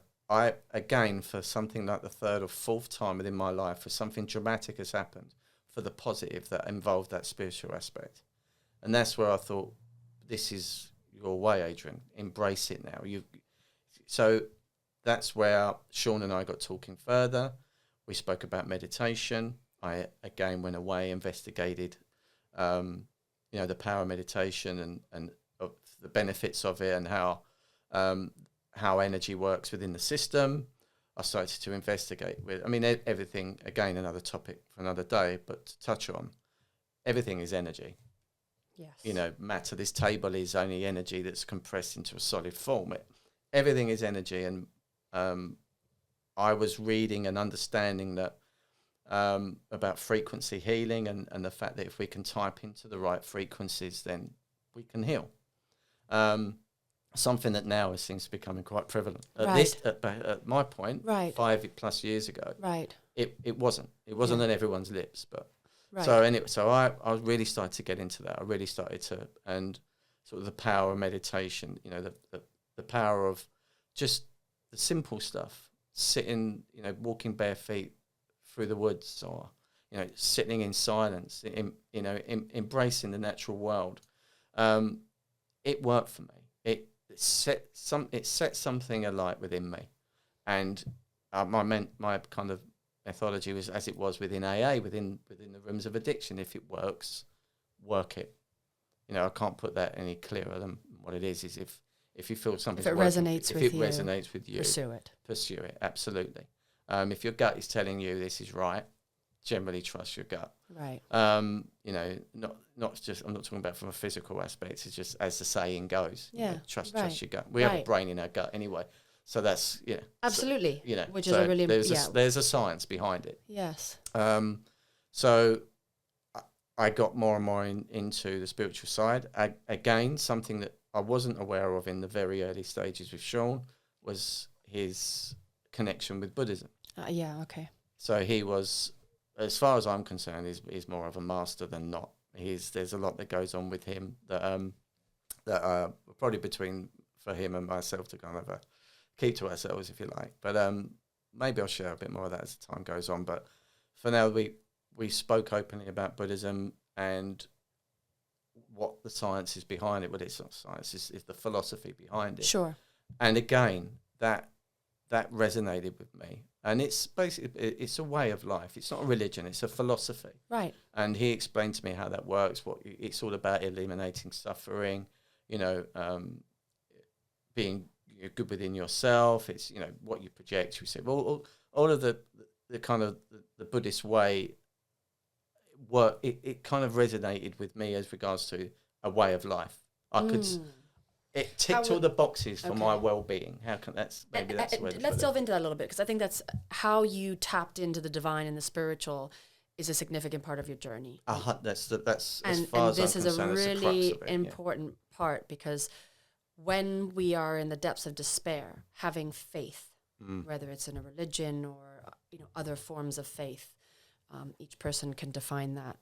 again, for something like the third or fourth time within my life, for something dramatic has happened, for the positive that involved that spiritual aspect. And that's where I thought, this is your way, Adrian. Embrace it now. So that's where Sean and I got talking further. We spoke about meditation. I, again, went away, investigated, the power of meditation and of the benefits of it and how energy works within the system. I started to investigate everything, again, another topic for another day, but to touch on, everything is energy. Yes. Matter, this table is only energy that's compressed into a solid form. Everything is energy. And I was reading and understanding that about frequency healing and the fact that if we can type into the right frequencies, then we can heal. Something that now seems to be becoming quite prevalent. At my point, 5+ years ago, it wasn't on everyone's lips. But so anyway, so I really started to get into that. I really started to, and sort of the power of meditation. The power of just the simple stuff, sitting, walking bare feet through the woods, or sitting in silence, embracing the natural world. It worked for me. It set something alight within me, and my kind of methodology was as it was within AA, within the rooms of addiction. If it works, work it. I can't put that any clearer than what it is. Is if you feel something, if it resonates with you, pursue it. Absolutely. If your gut is telling you this is right, generally trust your gut. Right. Not just, I'm not talking about from a physical aspect. It's just as the saying goes. Yeah. Trust your gut. We have a brain in our gut anyway. So that's, Absolutely. So, which is a really, there's a science behind it. Yes. So I got more and more into the spiritual side. Again, something that I wasn't aware of in the very early stages with Sean was his connection with Buddhism. Okay. So he was, as far as I'm concerned, he's more of a master than not. There's a lot that goes on with him that probably for him and myself to kind of keep to ourselves, if you like. But maybe I'll share a bit more of that as time goes on. But for now, we spoke openly about Buddhism and what the science is behind it. Well, it's not science; it's the philosophy behind it. Sure. And again, that resonated with me. And it's basically, it's a way of life. It's not a religion, it's a philosophy. Right. And he explained to me how that works, what it's all about, eliminating suffering, being good within yourself. It's, what you project. We said, well, all of the kind of the Buddhist way work, it kind of resonated with me as regards to a way of life. It ticked all the boxes for my well-being. That's the way to put it. Let's delve into that a little bit, because I think that's how you tapped into the divine and the spiritual is a significant part of your journey. That's as far as I'm concerned, this is a really important part, because when we are in the depths of despair, having faith, whether it's in a religion or other forms of faith, each person can define that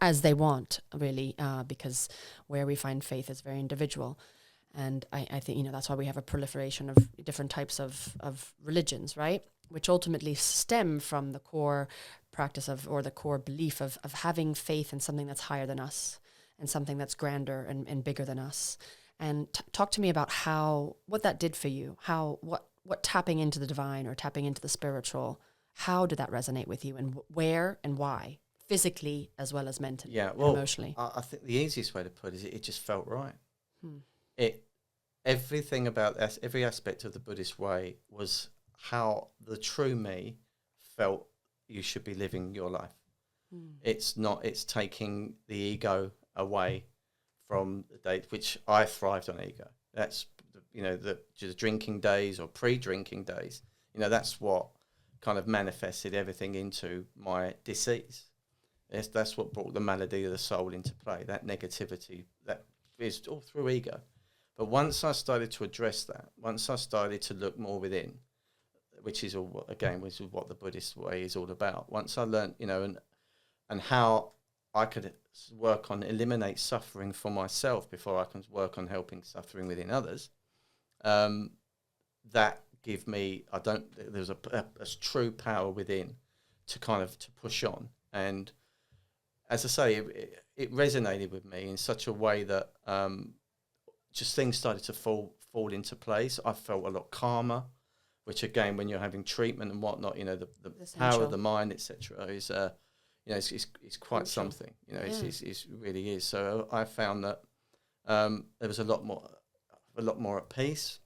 as they want, really, because where we find faith is very individual. And I think, that's why we have a proliferation of different types of religions, right? Which ultimately stem from the core practice or the core belief of having faith in something that's higher than us and something that's grander and bigger than us. And talk to me about what that did for you, what tapping into the divine or tapping into the spiritual, how did that resonate with you, and where and why, physically as well as mentally, emotionally? I think the easiest way to put it is it just felt right. Everything about every aspect of the Buddhist way was how the true me felt you should be living your life. It's taking the ego away from the date, which I thrived on ego. That's, the drinking days or pre-drinking days, that's what kind of manifested everything into my disease. That's what brought the malady of the soul into play, that negativity, that is all through ego. But once I started to address that, once I started to look more within, which is what the Buddhist way is all about. Once I learned, and how I could work on eliminate suffering for myself before I can work on helping suffering within others, that give me, there's a true power within to push on. And as I say, it resonated with me in such a way that just things started to fall into place. I felt a lot calmer, which again, when you're having treatment and whatnot, the power of the mind, etc., is it's quite something. It really is. So I found that there was a lot more at peace.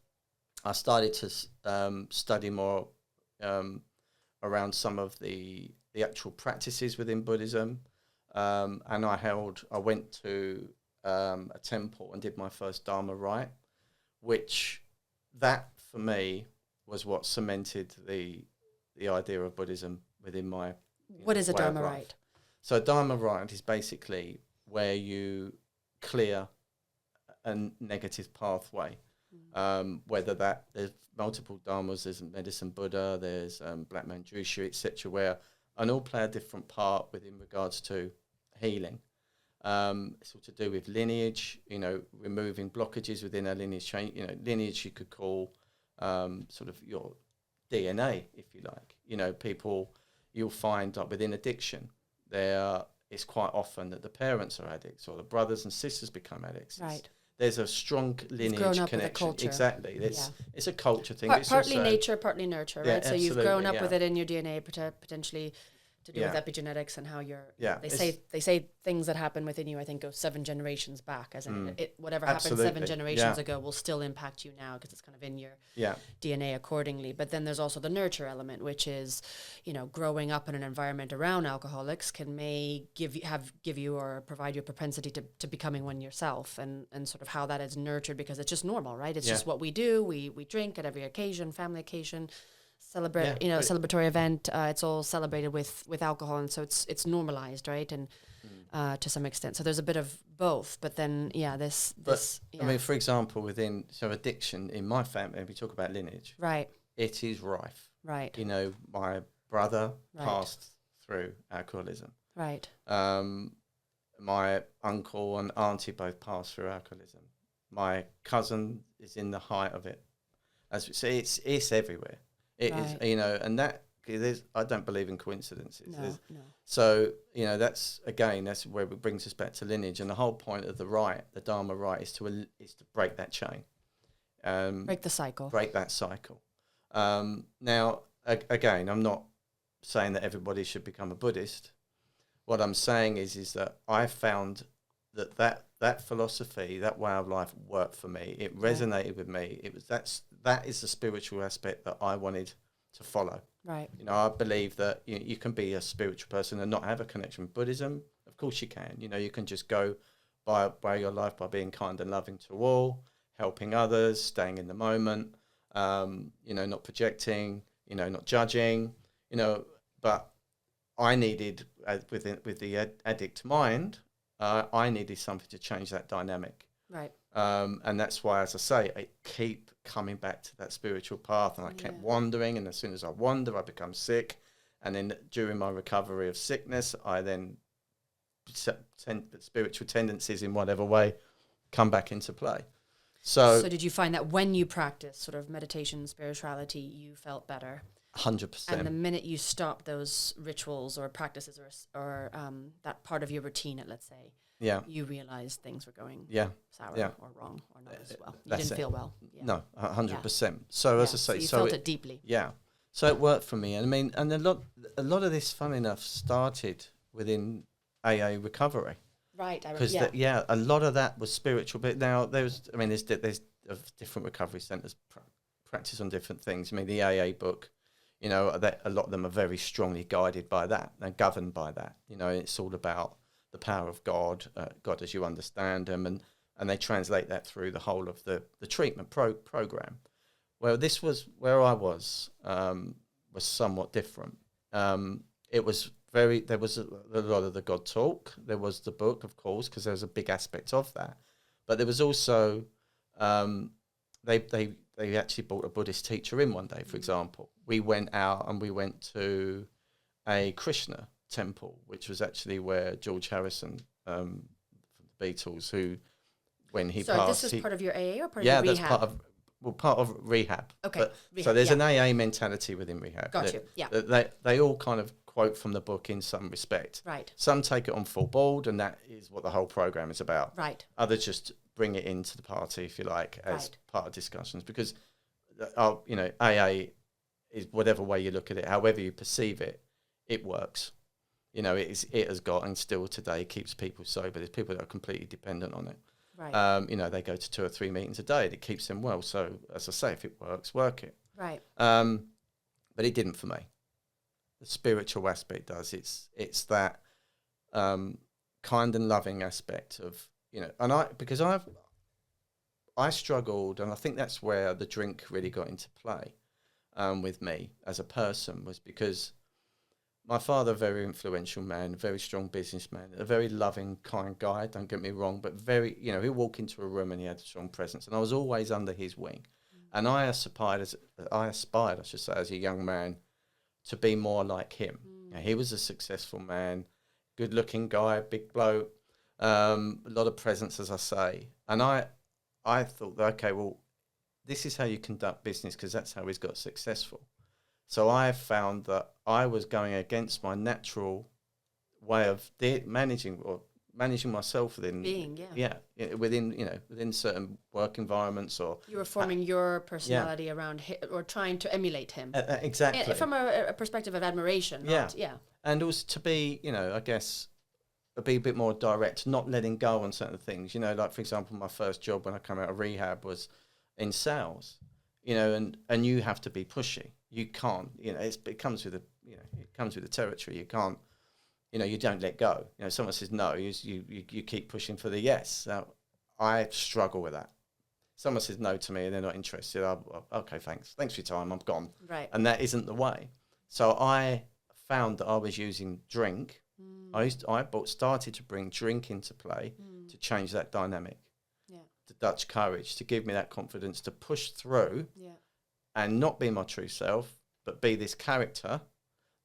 I started to study more around some of the actual practices within Buddhism, and I went to a temple and did my first Dharma rite, which that for me was what cemented the idea of Buddhism within my what is a Dharma rite? So a Dharma rite is basically where you clear a negative pathway, whether there's multiple Dharmas, there's Medicine Buddha, there's Black Man Jushu, etc., and all play a different part within regards to healing. It's all to do with lineage, removing blockages within a lineage chain. Lineage you could call sort of your DNA, if you like. People you'll find within addiction, it's quite often that the parents are addicts or the brothers and sisters become addicts. Right. There's a strong lineage connection. With a culture. Exactly. It's a culture thing. Partly nature, partly nurture, right? So you've grown up with it in your DNA, potentially to do with epigenetics and how they say things that happen within you, I think, go 7 generations back, as in whatever happened 7 generations ago will still impact you now because it's kind of in your DNA accordingly. But then there's also the nurture element, which is, growing up in an environment around alcoholics may give you or provide you a propensity to becoming one yourself, and sort of how that is nurtured because it's just normal, right? It's just what we do. We drink at every occasion, family occasion, celebratory event. It's all celebrated with alcohol, and so it's normalized, right? And to some extent, so there's a bit of both. But then, I mean, for example, addiction in my family, if we talk about lineage, right? It is rife, right? My brother passed through alcoholism, right? My uncle and auntie both passed through alcoholism. My cousin is in the height of it. As we say, it's everywhere. It is, and that I don't believe in coincidences. No. So, that's where it brings us back to lineage. And the whole point of the Dharma rite is to break that chain. Break the cycle. Break that cycle. Now, again, I'm not saying that everybody should become a Buddhist. What I'm saying is that I found that philosophy, that way of life worked for me. It resonated with me. That is the spiritual aspect that I wanted to follow. Right. I believe that you can be a spiritual person and not have a connection with Buddhism. Of course you can. You can just go by your life by being kind and loving to all, helping others, staying in the moment, not projecting, not judging, but I needed, with the addict mind, I needed something to change that dynamic. Right. And that's why, as I say, I keep coming back to that spiritual path, and I kept wandering, and as soon as I wander, I become sick. And then during my recovery of sickness, I then spiritual tendencies in whatever way come back into play. So did you find that when you practiced sort of meditation, spirituality, you felt better? 100%. And the minute you stopped those rituals or practices or that part of your routine, let's say, you realized things were going sour or wrong or not as well. You didn't feel well. Yeah. No, 100%. So as I say, so you felt it deeply. Yeah. So it worked for me. And I mean, and a lot of this, funny enough, started within AA recovery. Right. Because a lot of that was spiritual. But now there's different recovery centres practice on different things. I mean, the AA book, you know, a lot of them are very strongly guided by that. They're governed by that. You know, it's all about the power of God, God as you understand Him, and they translate that through the whole of the treatment program. Well, this was where I was somewhat different. It was there was a lot of the God talk. There was the book, of course, because there was a big aspect of that. But there was also, they actually brought a Buddhist teacher in one day, for example. We went out and we went to a Krishna temple, which was actually where George Harrison from the Beatles, who, when he passed... So this was part of your AA or part of your rehab? Yeah, that's part of rehab. Okay. But, rehab, so there's an AA mentality within rehab. Got you, yeah. They all kind of quote from the book in some respect. Right. Some take it on full board, and that is what the whole program is about. Right. Others just bring it into the party, if you like, as part of discussions. Because, you know, AA is whatever way you look at it, however you perceive it, it works. You know, it has got, and still today keeps people sober. There's people that are completely dependent on it. Right. You know, they go to 2 or 3 meetings a day. It keeps them well. So, as I say, if it works, work it. Right. But it didn't for me. The spiritual aspect does. It's that kind and loving aspect of, you know, and I struggled, and I think that's where the drink really got into play with me as a person, was because my father, a very influential man, a very strong businessman, a very loving, kind guy, don't get me wrong, but very, you know, he'd walk into a room and he had a strong presence, and I was always under his wing. And I aspired, I should say, as a young man, to be more like him. You know, he was a successful man, good-looking guy, big bloke, a lot of presence, as I say. And I thought, okay, well, this is how you conduct business, because that's how he's got successful. So I found that I was going against my natural way of managing myself within within certain work environments, or you were forming your personality around him, or trying to emulate him. Exactly, from a perspective of admiration. And also to be, you know, I guess, be a bit more direct, not letting go on certain things. You know, like for example, my first job when I came out of rehab was in sales. You know, and you have to be pushy. You can't, you know, it comes with the territory. You can't, you know, you don't let go. You know, someone says no, you keep pushing for the yes. So I struggle with that. Someone says no to me and they're not interested. Okay, thanks for your time. I'm gone. Right. And that isn't the way. So I found that I was using drink. I started to bring drink into play to change that dynamic. The Dutch courage, to give me that confidence to push through and not be my true self, but be this character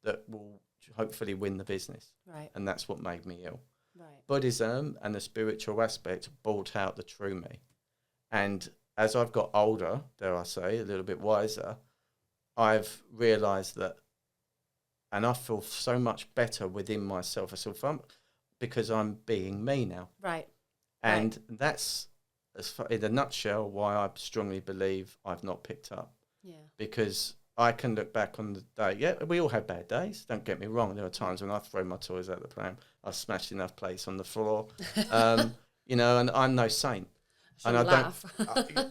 that will hopefully win the business. Right. And that's what made me ill. Right. Buddhism and the spiritual aspect brought out the true me. And as I've got older, dare I say, a little bit wiser, I've realised that, and I feel so much better within myself. Because I'm being me now. Right. And that's, in a nutshell, why I strongly believe I've not picked up. Yeah. Because I can look back on the day. Yeah, we all have bad days. Don't get me wrong. There are times when I throw my toys out the pram. I've smashed enough plates on the floor. You know, and I'm no saint. And I laugh.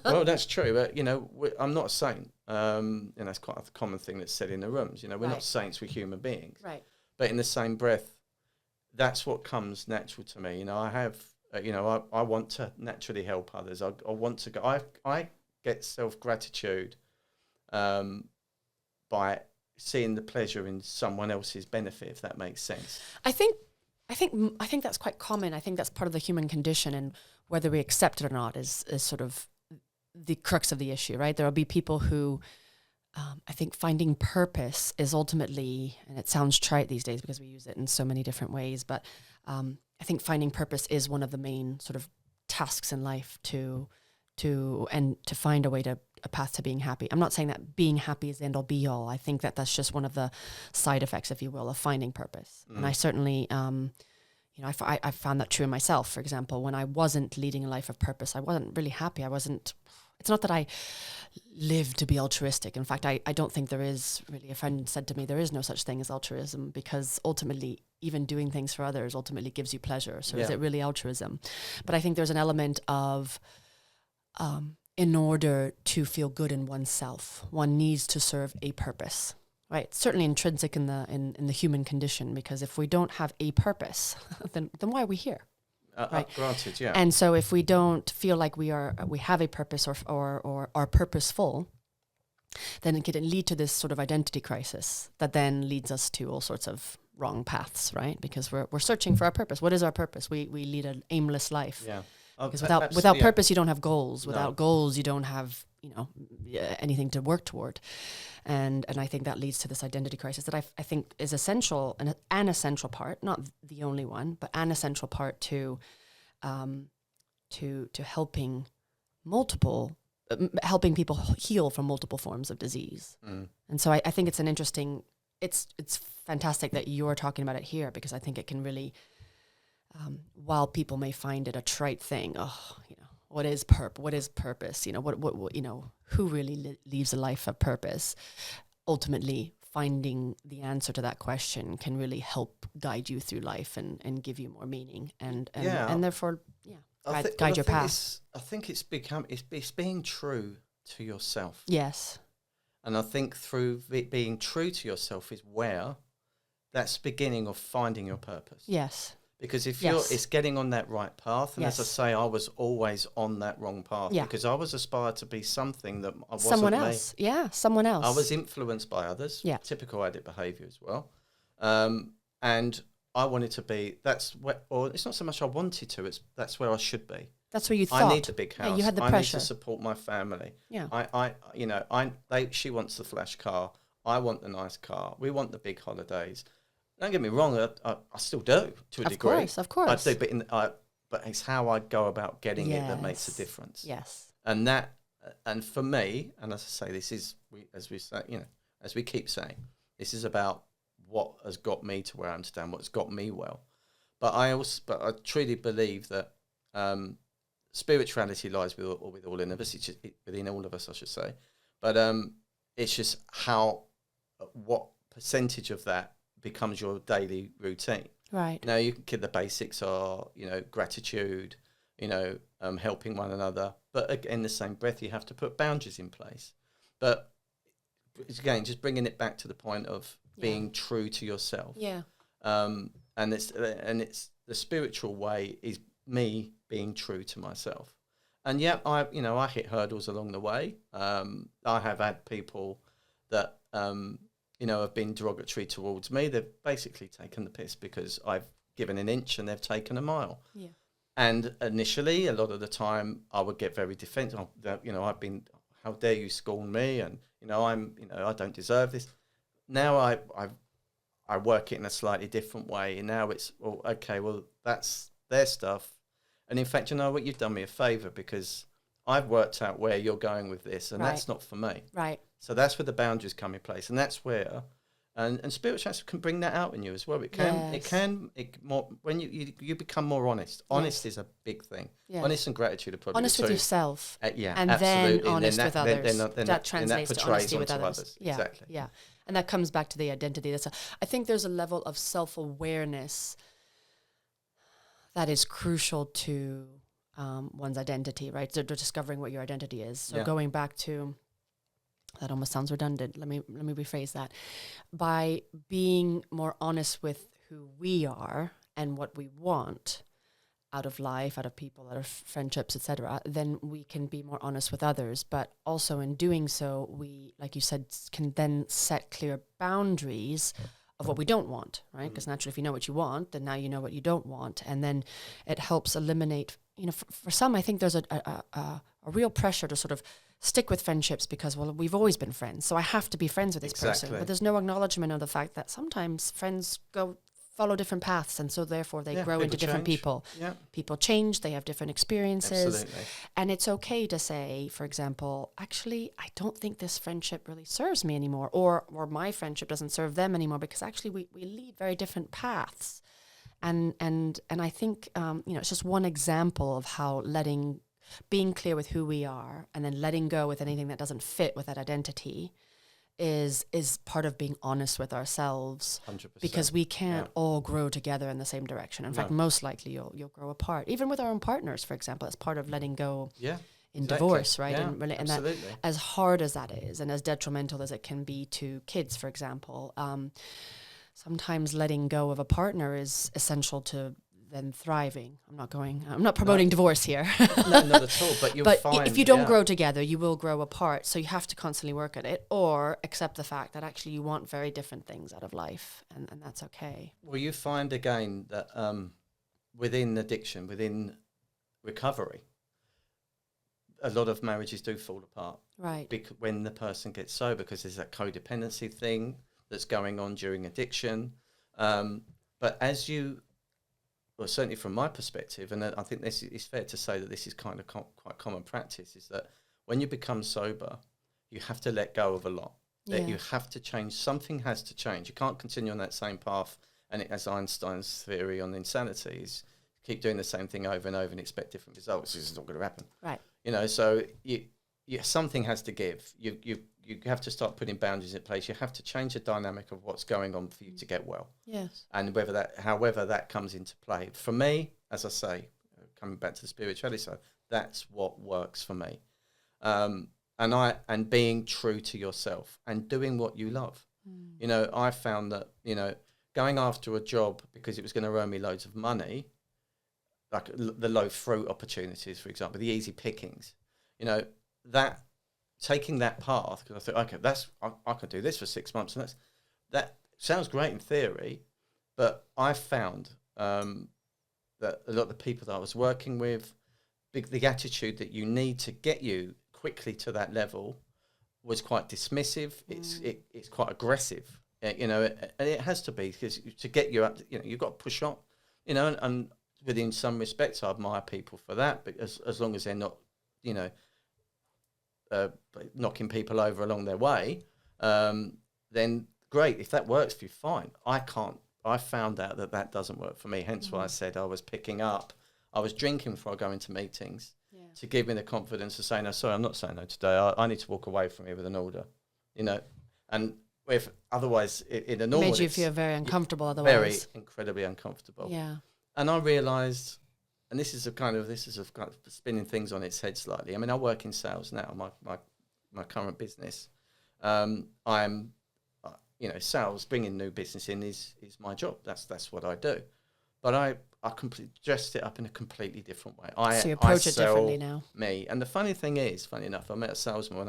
Well, that's true. But, you know, I'm not a saint. And that's quite a common thing that's said in the rooms. You know, we're not saints, we're human beings. Right. But in the same breath, that's what comes natural to me. You know, I have... you know, I want to naturally help others. I want to go. I get self-gratitude by seeing the pleasure in someone else's benefit, if that makes sense. I think that's quite common. I think that's part of the human condition, and whether we accept it or not is sort of the crux of the issue, right? There will be people who, I think finding purpose is ultimately, and it sounds trite these days because we use it in so many different ways, but I think finding purpose is one of the main sort of tasks in life, to find a path to being happy. I'm not saying that being happy is the end all be all. I think that that's just one of the side effects, if you will, of finding purpose. And I certainly, I found that true in myself. For example, when I wasn't leading a life of purpose, I wasn't really happy. It's not that I live to be altruistic. In fact, I don't think there is really. A friend said to me, there is no such thing as altruism, because ultimately, even doing things for others ultimately gives you pleasure. So is it really altruism? But I think there's an element of, in order to feel good in oneself, one needs to serve a purpose, right? Certainly intrinsic in the human condition, because if we don't have a purpose, then why are we here? Right. Granted, yeah. And so if we don't feel like we have a purpose or are purposeful, then it can lead to this sort of identity crisis that then leads us to all sorts of wrong paths, right? Because we're searching for our purpose. What is our purpose? We lead an aimless life. Yeah. Because without purpose, you don't have goals. Without goals, you don't have anything to work toward. And I think that leads to this identity crisis that I think is essential, and an essential part, not the only one, but an essential part to helping helping people heal from multiple forms of disease. And so I think it's an interesting. It's fantastic that you're talking about it here, because I think it can really. While people may find it a trite thing, what is purpose? Who really lives a life of purpose? Ultimately, finding the answer to that question can really help guide you through life and give you more meaning and therefore, guide your path. I think it's being true to yourself. Yes. And I think through being true to yourself is where that's the beginning of finding your purpose. Yes. Because if it's getting on that right path, and as I say, I was always on that wrong path because I was aspired to be something that I wasn't. Someone else, someone else. I was influenced by others, typical addict behaviour as well, and I wanted to be. Or it's not so much I wanted to; that's where I should be. That's where you thought. I need the big house. Yeah, you had the pressure. I need to support my family. Yeah. She wants the flash car. I want the nice car. We want the big holidays. Don't get me wrong, I still do to a degree. Of course. I do, but it's how I go about getting it that makes a difference. Yes. And for me, and as I say, this is as we keep saying, this is about what has got me to where I am today, and what's got me well. But I truly believe that spirituality lies within all of us. It's just within all of us, I should say. But it's just what percentage of that becomes your daily routine. Right. Now the basics are, gratitude, helping one another. But in the same breath, you have to put boundaries in place. But again, just bringing it back to the point of being true to yourself. Yeah. And it's the spiritual way is me being true to myself. And I hit hurdles along the way. I have had people that have been derogatory towards me. They've basically taken the piss because I've given an inch and they've taken a mile. Yeah. And initially, a lot of the time, I would get very defensive. I've been, how dare you scorn me? And I don't deserve this. Now I work it in a slightly different way. And now it's that's their stuff. And in fact, you know what? You've done me a favour because I've worked out where you're going with this, and that's not for me. Right. So that's where the boundaries come in place, and that's where, and spirituality can bring that out in you as well. It can, when you become more honest. Honest is a big thing. Yes. Honest and gratitude are probably honest with yourself. And absolutely. Then honest with others. Then that translates to honesty with others. Yeah. Exactly. Yeah. And that comes back to the identity. I think there's a level of self-awareness that is crucial to one's identity, right? So discovering what your identity is. So going back to, that almost sounds redundant. Let me rephrase that. By being more honest with who we are and what we want out of life, out of people, out of friendships, etc., then we can be more honest with others. But also in doing so, we, like you said, can then set clear boundaries of what we don't want, right? Because naturally, if you know what you want, then now you know what you don't want. And then it helps eliminate, for some, I think there's a real pressure to sort of stick with friendships because, well, we've always been friends, so I have to be friends with this person. But there's no acknowledgement of the fact that sometimes friends go follow different paths, and so therefore they Yeah, grow into different change. people. Yeah, People change, they have different experiences. absolutely. And it's okay to say, for example, actually, I don't think this friendship really serves me anymore, or my friendship doesn't serve them anymore, because actually we lead very different paths. And I think, it's just one example of how being clear with who we are and then letting go with anything that doesn't fit with that identity is part of being honest with ourselves. 100%. Because we can't all grow together in the same direction. In fact, most likely you'll grow apart. Even with our own partners, for example, it's part of letting go in divorce, right? Yeah, and that, as hard as that is, and as detrimental as it can be to kids, for example, sometimes letting go of a partner is essential to them thriving. I'm not promoting divorce here. No, not at all. But find, if you don't grow together, you will grow apart. So you have to constantly work at it, or accept the fact that actually you want very different things out of life, and that's okay. Well, you find again that within addiction, within recovery, a lot of marriages do fall apart. Right. When the person gets sober, because there's that codependency thing that's going on during addiction. But well, certainly from my perspective, and I think this is fair to say that this is kind of quite common practice, is that when you become sober, you have to let go of a lot. That you have to change. Something has to change. You can't continue on that same path. And as Einstein's theory on insanity is, keep doing the same thing over and over and expect different results. This is not going to happen. Right. So something has to give. You have to start putting boundaries in place. You have to change the dynamic of what's going on for you to get well. Yes. And however that comes into play. For me, as I say, coming back to the spirituality side, that's what works for me. And being true to yourself and doing what you love. I found that, going after a job because it was going to earn me loads of money, like the low fruit opportunities, for example, the easy pickings, that taking that path, because I thought, okay, I could do this for 6 months, and that sounds great in theory, but I found that a lot of the people that I was working with, the attitude that you need to get you quickly to that level was quite dismissive. It's quite aggressive, and it has to be, because to get you up, you've got to push on, and within some respects, I admire people for that, because as long as they're not, knocking people over along their way, then great. If that works for you, fine. I found out that doesn't work for me. Hence why I said I was drinking before I go into meetings to give me the confidence to say, no, sorry, I'm not saying no today. I need to walk away from here with an order, and if otherwise in a normal... Made you feel very uncomfortable otherwise. Very incredibly uncomfortable. Yeah. And I realised, and this is a kind of spinning things on its head slightly. I mean, I work in sales now, my current business. I'm, sales, bringing new business in is my job. That's what I do. But I completely dressed it up in a completely different way. So you approach it differently now. Me. And the funny enough, I met a salesman when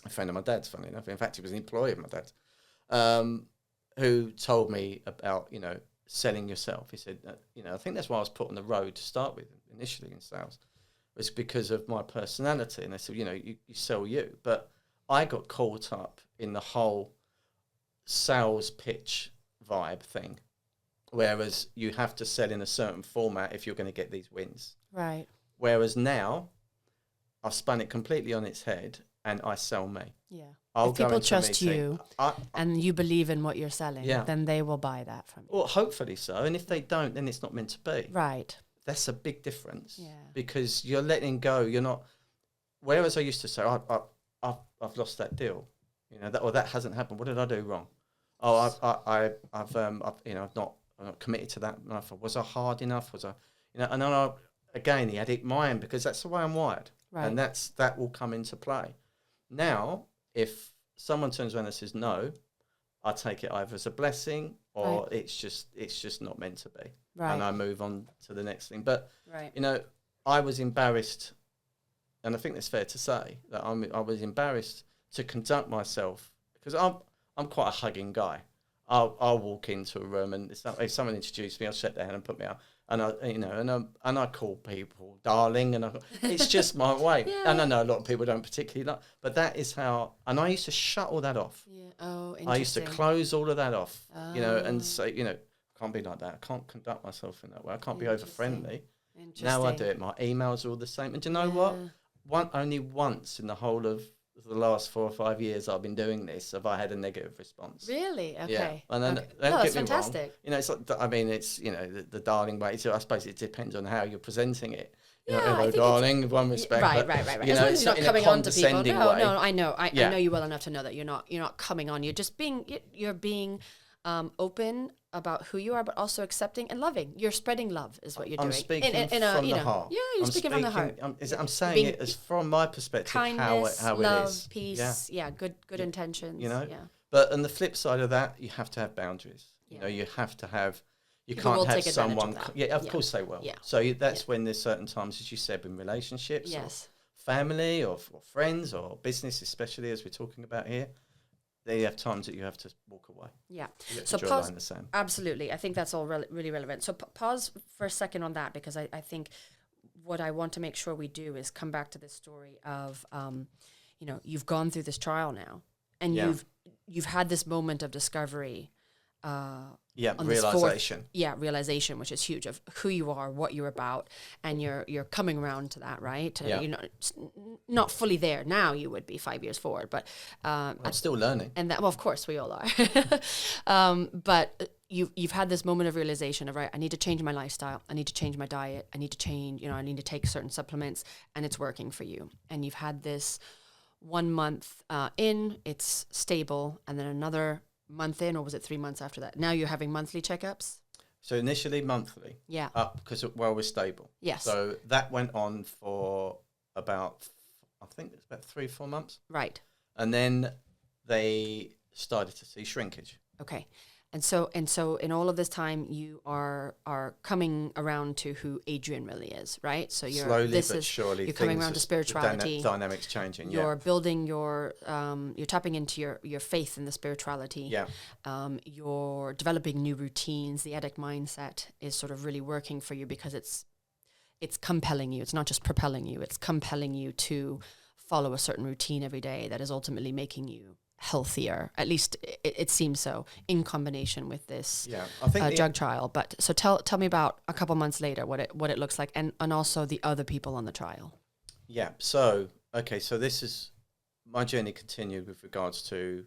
a friend of my dad's, funny enough. In fact, he was an employee of my dad's, who told me about, selling yourself. He said, I think that's why I was put on the road to start with initially in sales, was because of my personality. And they said, you sell you. But I got caught up in the whole sales pitch vibe thing, whereas you have to sell in a certain format if you're going to get these wins. Right. Whereas now, I've spun it completely on its head and I sell me. Yeah. I'll if people trust you and you believe in what you're selling, then they will buy that from you. Well, hopefully so. And if they don't, then it's not meant to be. Right. That's a big difference. Yeah. Because you're letting go. You're not. Whereas I used to say, I've lost that deal, that hasn't happened. What did I do wrong? I've not committed to that enough. Was I hard enough? Was I, and then again, the addict mind, because that's the way I'm wired, right. And that will come into play. Now, if someone turns around and says no, I take it either as a blessing or right. it's just not meant to be, right. And I move on to the next thing. But right. I was embarrassed, and I think that's fair to say that I was embarrassed to conduct myself, because I'm quite a hugging guy. I'll walk into a room and if someone introduced me, I'll shake their hand and put me out. And I call people darling, and it's just my way. Yeah. And I know a lot of people don't particularly like, but that is how. And I used to shut all that off. Yeah. Oh, interesting. I used to close all of that off, and say, I can't be like that. I can't conduct myself in that way. I can't be over friendly. Now I do it. My emails are all the same. And do you know what? Only once in the whole of the last 4 or 5 years I've been doing this have I had a negative response. Really? Okay. Yeah. And then that's fantastic. Wrong. It's like, I mean, it's, the darling way. So I suppose it depends on how you're presenting it. Hello, darling, in one respect. Right. As long as you're not coming on to people. No, I know. I know you well enough to know that you're not coming on. You're just being open about who you are, but also accepting and loving. You're spreading love, is what you're doing. I'm speaking from the heart. Yeah, you're speaking from the heart. I'm saying it as from my perspective, kindness, how love, it is. Peace. Yeah, good intentions. But on the flip side of that, you have to have boundaries. You have to have. You People can't have someone. Of course they will. Yeah. So that's when there's certain times, as you said, in relationships, or family, or friends, or business, especially as we're talking about here. They have times that you have to walk away. Yeah. So pause. Absolutely. I think that's all really relevant. So pause for a second on that, because I think what I want to make sure we do is come back to this story of, you've gone through this trial now, and you've had this moment of discovery. Realization. Realization, which is huge, of who you are, what you're about, and you're coming around to that, right? Not fully there now. You would be 5 years forward, but I'm still learning. And that, well, of course, we all are. But you've had this moment of realization of, right, I need to change my lifestyle. I need to change my diet. I need to change. I need to take certain supplements, and it's working for you. And you've had this 1 month in, it's stable, and then another month in, or was it 3 months after that? Now you're having monthly checkups? So initially monthly. Yeah. Because we're stable. Yes. So that went on for about, I think it's about 3-4 months. Right. And then they started to see shrinkage. Okay. And so in all of this time, you are coming around to who Adrian really is, right? So you're surely you're coming around to spirituality. Dynamics changing. You're building you're tapping into your faith in the spirituality. Yeah. You're developing new routines. The addict mindset is sort of really working for you, because it's compelling you. It's not just propelling you. It's compelling you to follow a certain routine every day that is ultimately making you healthier. At least it seems so, in combination with this drug trial. But so tell me about a couple months later what it looks like, and also the other people on the trial. Yeah. So this is my journey continued with regards to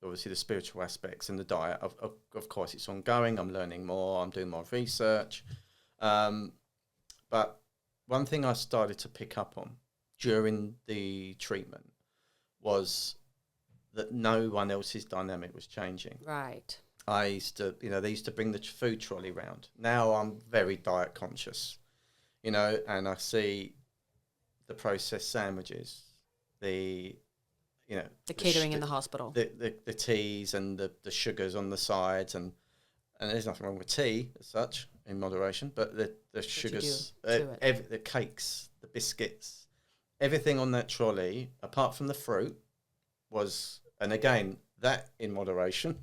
obviously the spiritual aspects and the diet. Of course, it's ongoing. I'm learning more. I'm doing more research. But one thing I started to pick up on during the treatment was that no one else's dynamic was changing. Right. I used to, they used to bring the food trolley round. Now I'm very diet conscious, and I see the processed sandwiches, the catering in the hospital, the teas and the sugars on the sides, and there's nothing wrong with tea as such in moderation, but the sugars, the cakes, the biscuits, everything on that trolley, apart from the fruit, was. And again, that in moderation.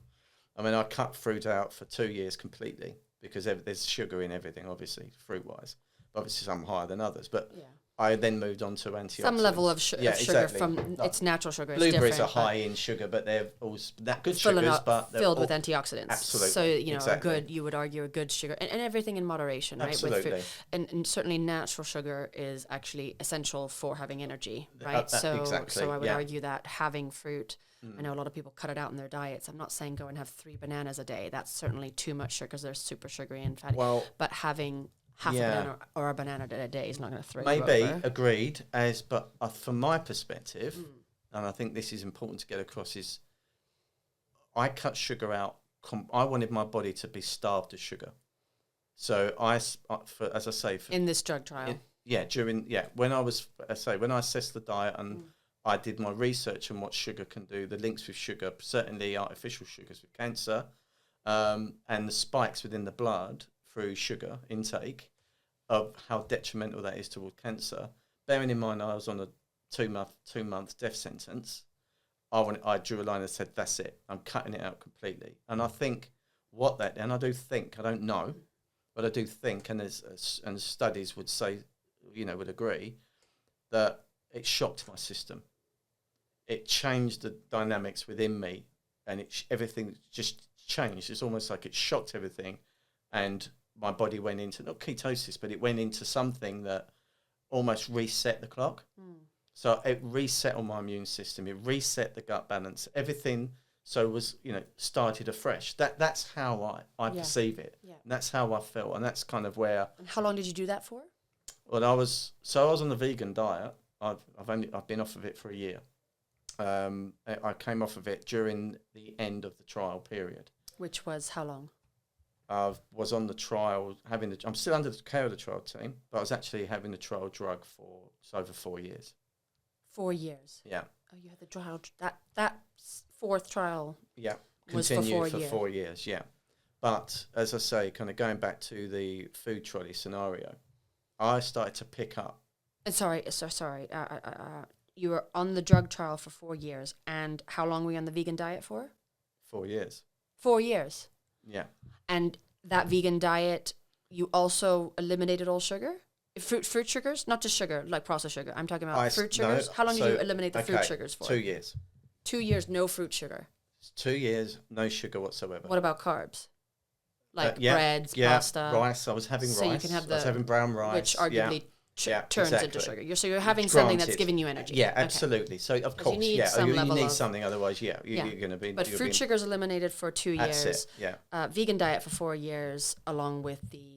I mean, I cut fruit out for 2 years completely, because there's sugar in everything, obviously, fruit-wise. Obviously, some higher than others. But I then moved on to antioxidants. Some level of sugar from its natural sugar. Blueberries are high in sugar, but they're also good sugars, but filled with antioxidants. Absolutely. So you would argue a good sugar, and everything in moderation, right? Absolutely. With food. And certainly natural sugar is actually essential for having energy, right? Exactly. So I would argue that having fruit. I know a lot of people cut it out in their diets. I'm not saying go and have 3 bananas a day. That's certainly too much sugar, because they're super sugary and fatty. Well, but having half a banana or a banana a day is not going to throw you over. Maybe, agreed. But from my perspective, and I think this is important to get across, is I cut sugar out. I wanted my body to be starved of sugar. So in this drug trial. When I assessed the diet and I did my research on what sugar can do, the links with sugar, certainly artificial sugars with cancer, and the spikes within the blood through sugar intake, of how detrimental that is towards cancer. Bearing in mind I was on a two month death sentence, I drew a line and said, that's it. I'm cutting it out completely. And I think and I do think, I don't know, but I do think, and studies would say, would agree, that it shocked my system. It changed the dynamics within me, and everything just changed. It's almost like it shocked everything, and my body went into, not ketosis, but it went into something that almost reset the clock. So it reset on my immune system. It reset the gut balance. Everything was, started afresh. That's how I perceive it. Yeah. And that's how I felt. And that's kind of where. And how long did you do that for? Well, I was on the vegan diet. I've been off of it for a year. I came off of it during the end of the trial period. Which was how long? I was on the trial, I'm still under the care of the trial team, but I was actually having the trial drug for over 4 years. 4 years? Yeah. Oh, you had the trial, that fourth trial. Yeah. Was for 4 years, yeah. But as I say, kind of going back to the food trolley scenario, I started to pick up. Sorry. You were on the drug trial for 4 years, and how long were you on the vegan diet for? 4 years. 4 years? Yeah. And that vegan diet, you also eliminated all sugar? Fruit sugars? Not just sugar, like processed sugar. I'm talking about fruit sugars. How long did you eliminate the fruit sugars for? 2 years. 2 years, no fruit sugar. 2 years, no sugar whatsoever. What about carbs? Like breads, pasta? Rice. I was having rice. So you can have I was having brown rice. Which arguably turns into sugar. So you're having something that's giving you energy. Yeah, absolutely. So of course, you need something. Otherwise, you're going to be. But fruit sugars eliminated for 2 years. That's it. Yeah. Vegan diet for 4 years, along with the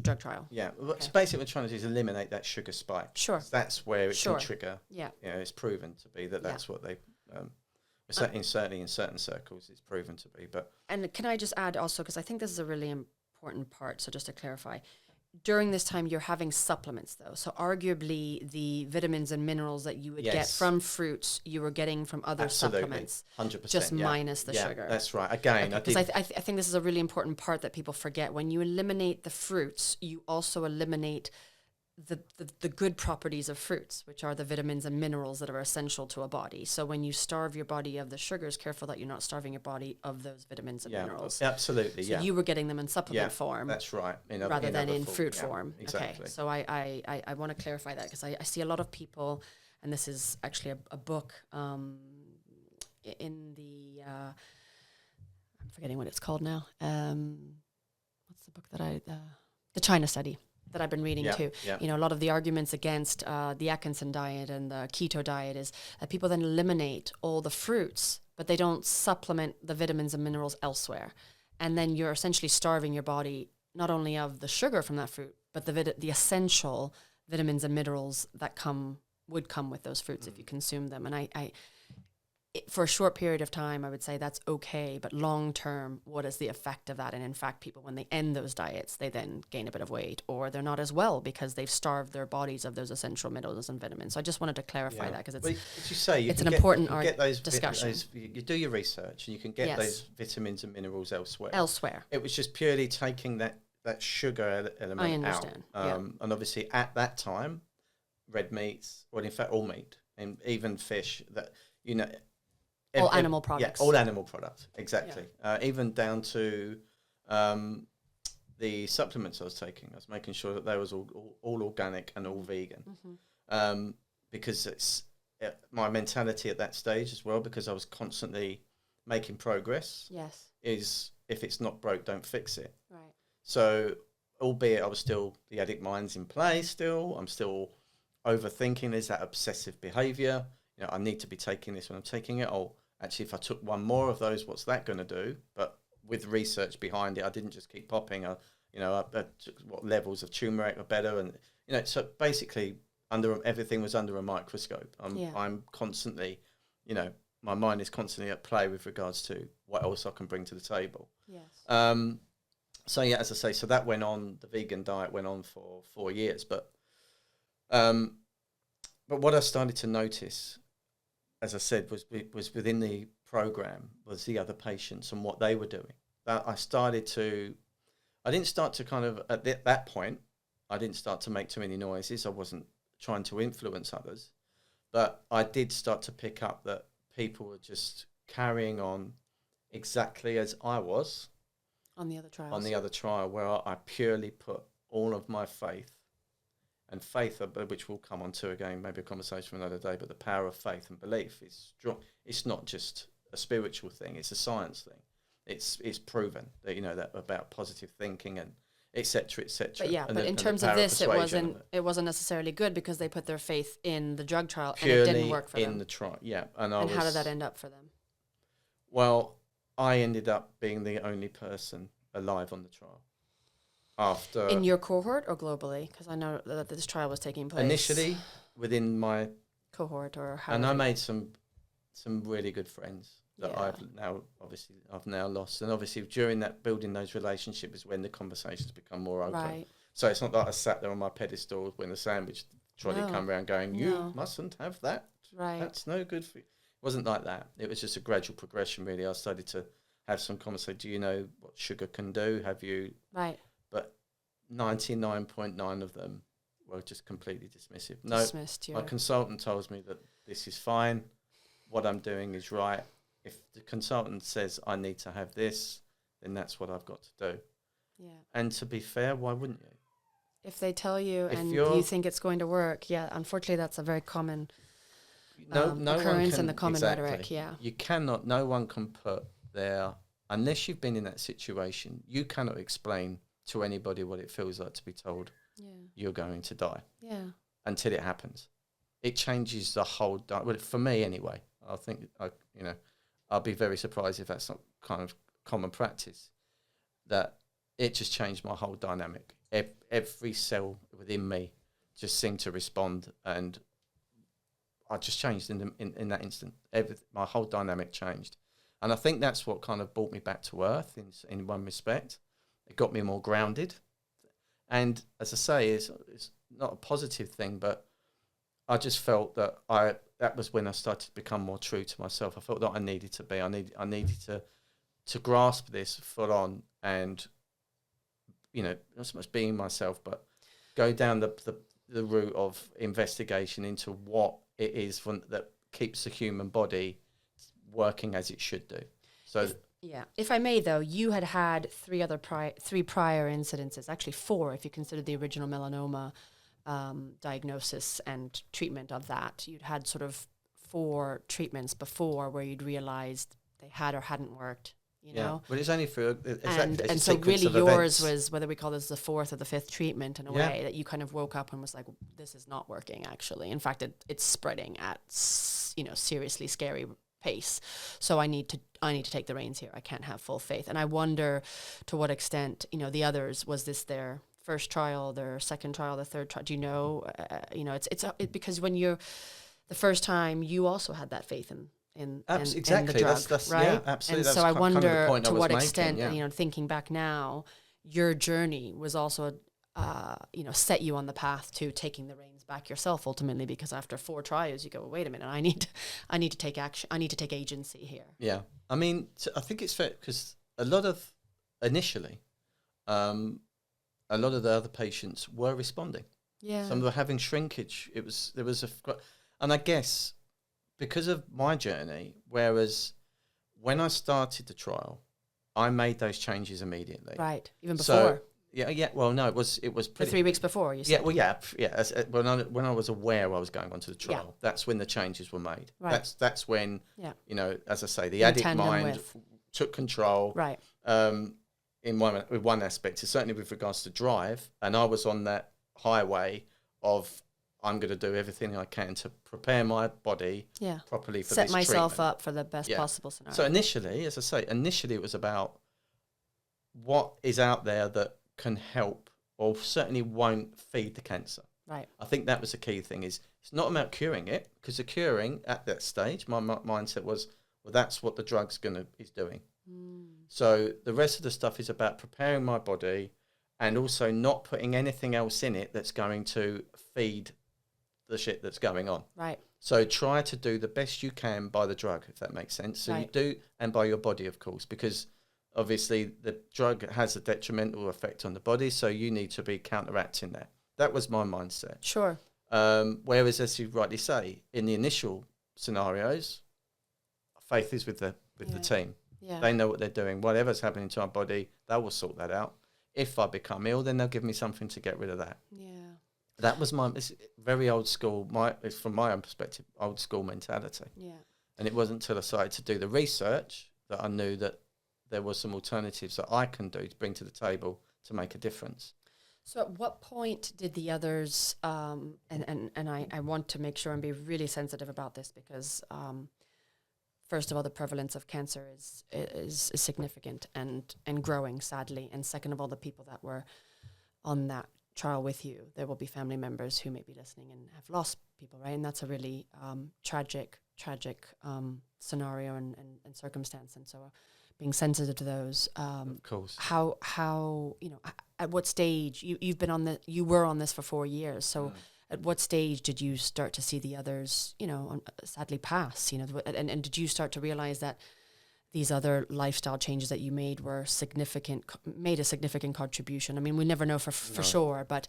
drug trial. Yeah. So basically, what we're trying to do is eliminate that sugar spike. Sure. That's where it can trigger. Yeah. It's proven to be that's what they. Certainly in certain circles, it's proven to be. And can I just add also, because I think this is a really important part. So just to clarify. During this time, you're having supplements, though. So arguably, the vitamins and minerals that you would get from fruits, you were getting from other supplements. 100%. Just minus the sugar. That's right. Again, because I think this is a really important part that people forget. When you eliminate the fruits, you also eliminate the good properties of fruits, which are the vitamins and minerals that are essential to a body. So when you starve your body of the sugars, careful that you're not starving your body of those vitamins and minerals. Absolutely, so you were getting them in supplement form. That's right. Rather than in fruit form. Exactly. Okay, so I want to clarify that, because I see a lot of people, and this is actually a book in the, I'm forgetting what it's called now. What's the book that the China Study that I've been reading too. Yeah. A lot of the arguments against the Atkinson diet and the keto diet is that people then eliminate all the fruits, but they don't supplement the vitamins and minerals elsewhere. And then you're essentially starving your body not only of the sugar from that fruit, but the essential vitamins and minerals that would come with those fruits if you consume them. And for a short period of time, I would say that's okay, but long term, what is the effect of that? And in fact, people, when they end those diets, they then gain a bit of weight, or they're not as well because they've starved their bodies of those essential minerals and vitamins. So I just wanted to clarify that, because it's an important discussion. You do your research and you can get those vitamins and minerals elsewhere. It was just purely taking that sugar element out. I understand. And obviously at that time, red meats, or in fact all meat, and even fish, that, all animal products. Yeah, all animal products, exactly. Yeah. Even down to the supplements I was taking. I was making sure that they was all organic and all vegan. Mm-hmm. Because it's my mentality at that stage as well, because I was constantly making progress. Yes. Is if it's not broke, don't fix it. Right. So, albeit I was still, the addict mind's in play still, I'm still overthinking. There's that obsessive behaviour. I need to be taking this when I'm taking it. Oh, actually, if I took one more of those, what's that going to do? But with research behind it, I didn't just keep popping. What levels of turmeric are better, and so basically, everything was under a microscope. I'm constantly, my mind is constantly at play with regards to what else I can bring to the table. Yes. So as I say, so that went on. The vegan diet went on for 4 years, but what I started to notice, as I said, was within the program, was the other patients and what they were doing. That I didn't start to kind of, at that point, I didn't start to make too many noises. I wasn't trying to influence others. But I did start to pick up that people were just carrying on exactly as I was On the other trials. on the other trial, where I purely put all of my faith, and faith, which we'll come on to again, maybe a conversation for another day, but the power of faith and belief is strong. It's not just a spiritual thing, it's a science thing. It's proven that, that about positive thinking and et cetera, et cetera. But in terms of this, it wasn't necessarily good because they put their faith in the drug trial and it didn't work for them. In the trial, yeah. And how did that end up for them? Well, I ended up being the only person alive on the trial. After in your cohort or globally? Because I know that this trial was taking place initially within my cohort, or how. And I made some really good friends that I've now lost. And obviously during that, building those relationships is when the conversations become more open. Right. So it's not like I sat there on my pedestal when the sandwich trolley come around going, you mustn't have that. Right. That's no good for you. It wasn't like that. It was just a gradual progression, really. I started to have some conversation. Do you know what sugar can do? Have you? Right. But 99.9 of them were just completely dismissive. Dismissed, my consultant tells me that this is fine. What I'm doing is right. If the consultant says I need to have this, then that's what I've got to do. Yeah. And to be fair, why wouldn't you? If they tell you and you think it's going to work, unfortunately that's a very common occurrence in the common rhetoric. Yeah. You cannot, no one can put their, unless you've been in that situation, you cannot explain to anybody what it feels like to be told you're going to die. Yeah. Until it happens. It changes the whole, well, for me anyway. I think, I'll be very surprised if that's not kind of common practice, that it just changed my whole dynamic. Every cell within me just seemed to respond, and I just changed in that instant. My whole dynamic changed. And I think that's what kind of brought me back to earth in one respect. It got me more grounded. And as I say, it's not a positive thing, but I just felt that that was when I started to become more true to myself. I felt that I needed to be. I needed to grasp this full on and, not so much being myself, but go down the route of investigation into what it is that keeps the human body working as it should do. So if I may, though, you had three prior incidences, actually 4 if you consider the original melanoma diagnosis and treatment of that. You'd had sort of 4 treatments before where you'd realized they had or hadn't worked, you know? But it's only for and so really yours was, whether we call this the 4th or the 5th treatment in a way, that you kind of woke up and was like, this is not working actually. In fact, it's spreading at, seriously scary pace. So I need to take the reins here. I can't have full faith. And I wonder to what extent, the others, was this their first trial, their second trial, the third trial? Do you know? It's because when you're the first time, you also had that faith in exactly. the drug, that's right? Yeah, absolutely. And so I wonder to what extent, making, thinking back now, your journey was also, set you on the path to taking the reins back yourself ultimately, because after 4 trials, you go, well, wait a minute, I need to take action. I need to take agency here. Yeah, I mean, I think it's fair because initially, a lot of the other patients were responding. Yeah. Some were having shrinkage. And I guess because of my journey, whereas when I started the trial, I made those changes immediately. Right. Even before. So, yeah. Well, no, it was pretty. 3 weeks before, you said. Yeah. Well, yeah. When I was aware I was going onto the trial, that's when the changes were made. Right. That's when, as I say, the addict mind took control. Right. With one aspect, certainly with regards to drive, and I was on that highway of I'm going to do everything I can to prepare my body properly for set this myself treatment. up for the best possible scenario. So initially, as I say, it was about what is out there that can help or certainly won't feed the cancer. Right. I think that was the key thing. It's not about curing it, because the curing at that stage, my mindset was, well, that's what the drug's is doing. So the rest of the stuff is about preparing my body and also not putting anything else in it that's going to feed the shit that's going on. Right. So try to do the best you can by the drug, if that makes sense. So you do, and by your body, of course, because obviously the drug has a detrimental effect on the body, so you need to be counteracting that. That was my mindset. Sure. Whereas, as you rightly say, in the initial scenarios, faith is with the team. Yeah. They know what they're doing. Whatever's happening to our body, they will sort that out. If I become ill, then they'll give me something to get rid of that. Yeah. That was it's very old school. It's from my own perspective, old school mentality. Yeah. And it wasn't until I started to do the research that I knew that there were some alternatives that I can do to bring to the table to make a difference. So at what point did the others, and I want to make sure and be really sensitive about this because, first of all, the prevalence of cancer is significant and growing, sadly. And second of all, the people that were on that trial with you, there will be family members who may be listening and have lost people, right? And that's a really tragic scenario and circumstance. And so being sensitive to those, Of course. how at what stage you were on this for 4 years. So at what stage did you start to see the others, sadly pass, and did you start to realize that these other lifestyle changes that you made were made a significant contribution? I mean, we never know for sure, but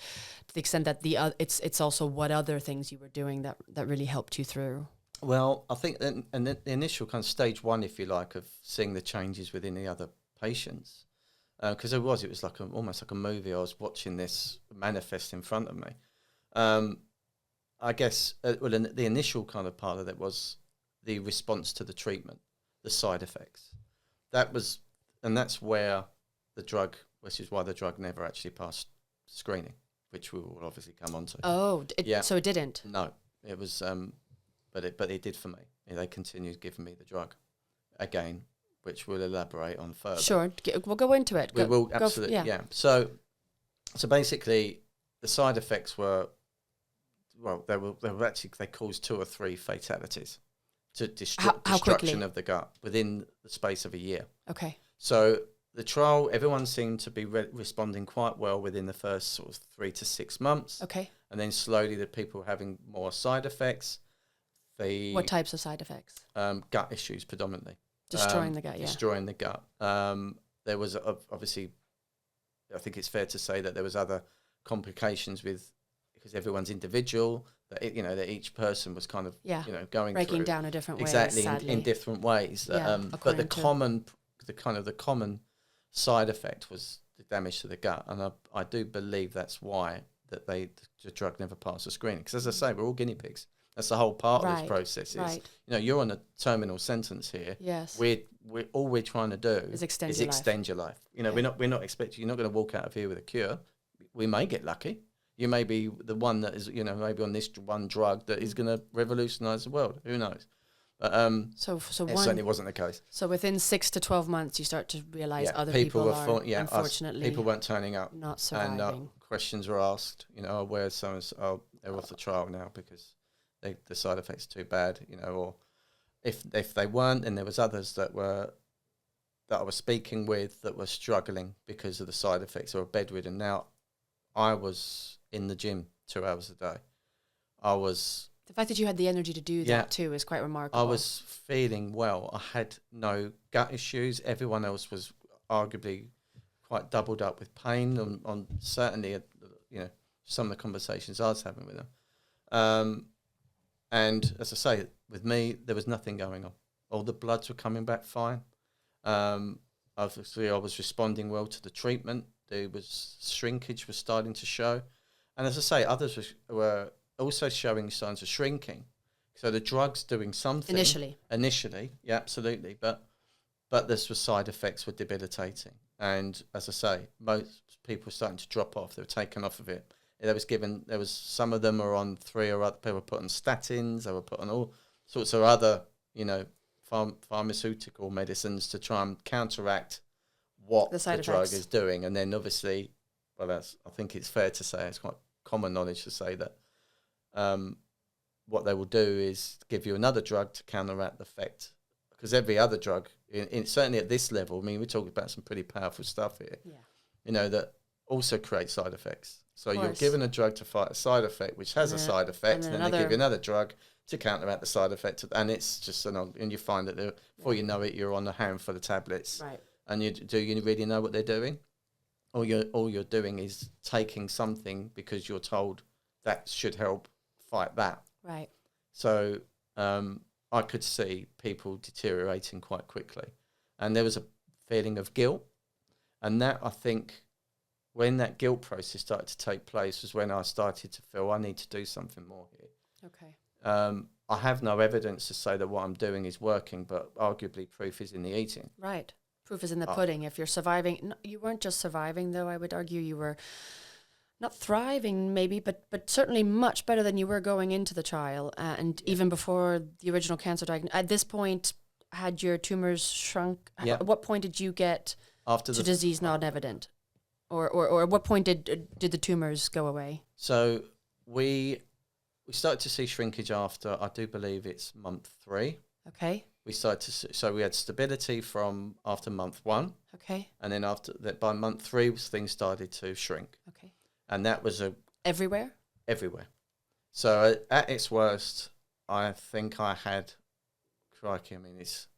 to the extent that it's also what other things you were doing that really helped you through. Well, I think the initial kind of stage one, if you like, of seeing the changes within the other patients, because it was like almost like a movie. I was watching this manifest in front of me. I guess the initial kind of part of it was the response to the treatment, the side effects. That's where the drug, which is why the drug never actually passed screening, which we will obviously come on to. Oh, so it didn't? No, it was, but it did for me. They continued giving me the drug again, which we'll elaborate on further. Sure, we'll go into it. We will, absolutely, yeah. So basically, the side effects were, they caused 2 or 3 fatalities to destruction of the gut within the space of a year. Okay. So the trial, everyone seemed to be responding quite well within the first sort of 3 to 6 months. Okay. And then slowly the people were having more side effects. What types of side effects? Gut issues predominantly. Destroying the gut, yeah. Destroying the gut. There was obviously, I think it's fair to say that there was other complications because everyone's individual, that each person was kind of, going breaking through. down a different way. Exactly, in different ways. But the common side effect was the damage to the gut. And I do believe that's why that the drug never passed the screening. Because as I say, we're all guinea pigs. That's the whole part of this process. Is you're on a terminal sentence here. Yes. We're trying to do is extend your life. We're not expecting, you're not going to walk out of here with a cure. We may get lucky. You may be the one that is, maybe on this one drug that is going to revolutionise the world. Who knows? But so it certainly wasn't the case. So within 6 to 12 months, you start to realise other people are unfortunately people weren't turning up, not surviving. And questions were asked. Where's so they're off the trial now because the side effects are too bad. Or if they weren't, then there was others that I was speaking with that were struggling because of the side effects or were bedridden. Now, I was in the gym 2 hours a day. The fact that you had the energy to do that too is quite remarkable. I was feeling well. I had no gut issues. Everyone else was arguably quite doubled up with pain on certainly, some of the conversations I was having with them. And as I say, with me, there was nothing going on. All the bloods were coming back fine. Obviously, I was responding well to the treatment. There was shrinkage was starting to show. And as I say, others were also showing signs of shrinking. So the drug's doing something. Initially, yeah, absolutely. But this was side effects were debilitating. And as I say, most people were starting to drop off. They were taken off of it. There was some of them are on 3 or other, people were put on statins, they were put on all sorts of other, pharmaceutical medicines to try and counteract what the drug is doing. And then obviously, I think it's fair to say, it's quite common knowledge to say that what they will do is give you another drug to counteract the effect. Because every other drug, certainly at this level, we're talking about some pretty powerful stuff here, that also creates side effects. So you're given a drug to fight a side effect, which has a side effect, and then they give you another drug to counteract the side effect. And it's just, and you find that before you know it, you're on a handful of tablets. Right. And do you really know what they're doing? All you're doing is taking something because you're told that should help fight that. Right. So I I could see people deteriorating quite quickly. And there was a feeling of guilt. And that, I think, when that guilt process started to take place was when I started to feel I need to do something more here. Okay. I have no evidence to say that what I'm doing is working, but arguably proof is in the eating. Right. Proof is in the pudding. If you're surviving, you weren't just surviving, though. I would argue you were not thriving, maybe, but certainly much better than you were going into the trial. And even before the original cancer diagnosis, at this point, had your tumors shrunk? Yeah. At what point did you get After to disease not evident? Or at what point did the tumors go away? So we started to see shrinkage after, I do believe it's month 3. Okay. We started to see, so we had stability from after month 1. Okay. And then after that, by month 3, things started to shrink. Okay. And that was everywhere. So at its worst, I think I had, crikey, I mean, it's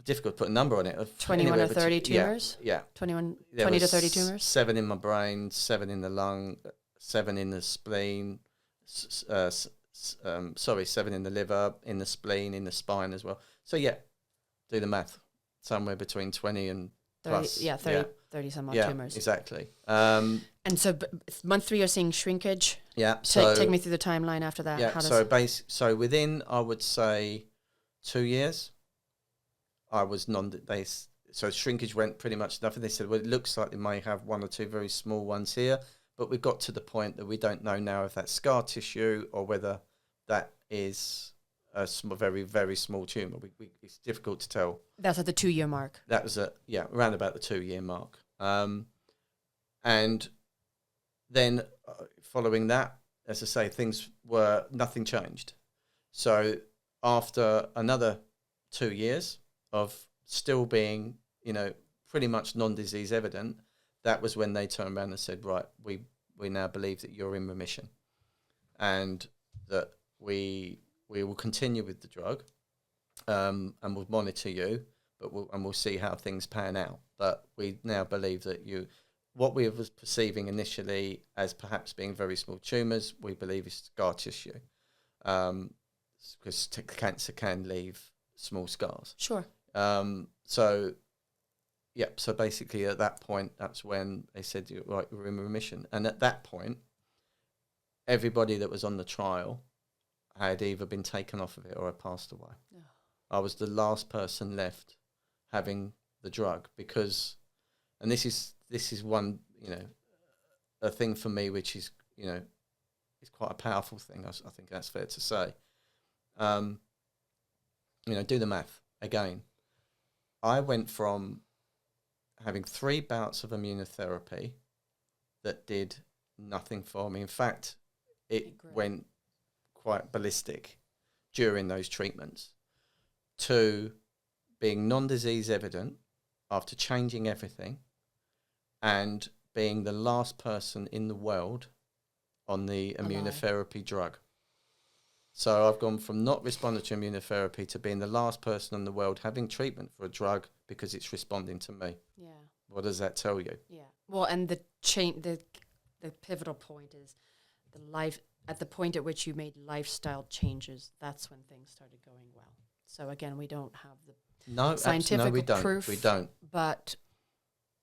difficult to put a number on it. 21 or 30 tumors? Yeah. 20 to 30 tumors? 7 in my brain, 7 in the lung, 7 in the spleen, 7 in the liver, in the spleen, in the spine as well. So, yeah, do the math. Somewhere between 20 and 30, plus. 30 some odd yeah, tumors. Exactly. And so month 3 you're seeing shrinkage? Yeah. Take me through the timeline after that. Yeah, so within, I would say, 2 years, I was so shrinkage went pretty much nothing. They said, well, it looks like they may have 1 or 2 very small ones here, but we got to the point that we don't know now if that's scar tissue or whether that is a very, very small tumour. It's difficult to tell. That's at the 2-year mark. That was around about the 2-year mark. And then following that, as I say, nothing changed. So after another 2 years of still being, pretty much non-disease evident, that was when they turned around and said, right, we now believe that you're in remission and that we will continue with the drug and we'll monitor you, but we'll see how things pan out. But we now believe that what we was perceiving initially as perhaps being very small tumours, we believe is scar tissue, because cancer can leave small scars. Sure. So basically at that point, that's when they said, right, we're in remission. And at that point, everybody that was on the trial had either been taken off of it or had passed away. Oh. I was the last person left having the drug because, and this is one, a thing for me, which is, is quite a powerful thing. I think that's fair to say. Do the math again. I went from having 3 bouts of immunotherapy that did nothing for me. In fact, it went quite ballistic during those treatments, to being non-disease evident after changing everything and being the last person in the world on the immunotherapy drug. So I've gone from not responding to immunotherapy to being the last person in the world having treatment for a drug because it's responding to me. Yeah. What does that tell you? Yeah. Well, and the pivotal point is at the point at which you made lifestyle changes, that's when things started going well. So again, we don't have the scientific proof. We don't. But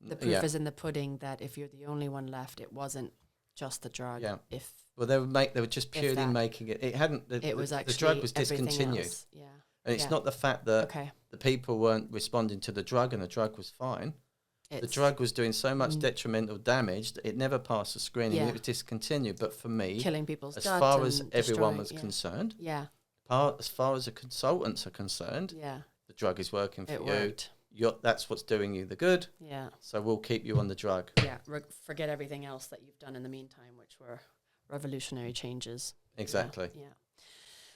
the proof is in the pudding that if you're the only one left, it wasn't just the drug. Yeah. They were just purely making it. It hadn't. The drug was discontinued. Else. Yeah. And it's not the fact that the people weren't responding to the drug and the drug was fine. The drug was doing so much detrimental damage that it never passed the screening. It was discontinued. But for me, killing people's as far as everyone was concerned, as far as the consultants are concerned, the drug is working for you. That's what's doing you the good. Yeah. So we'll keep you on the drug. Yeah. Forget everything else that you've done in the meantime, which were revolutionary changes. Exactly. Yeah.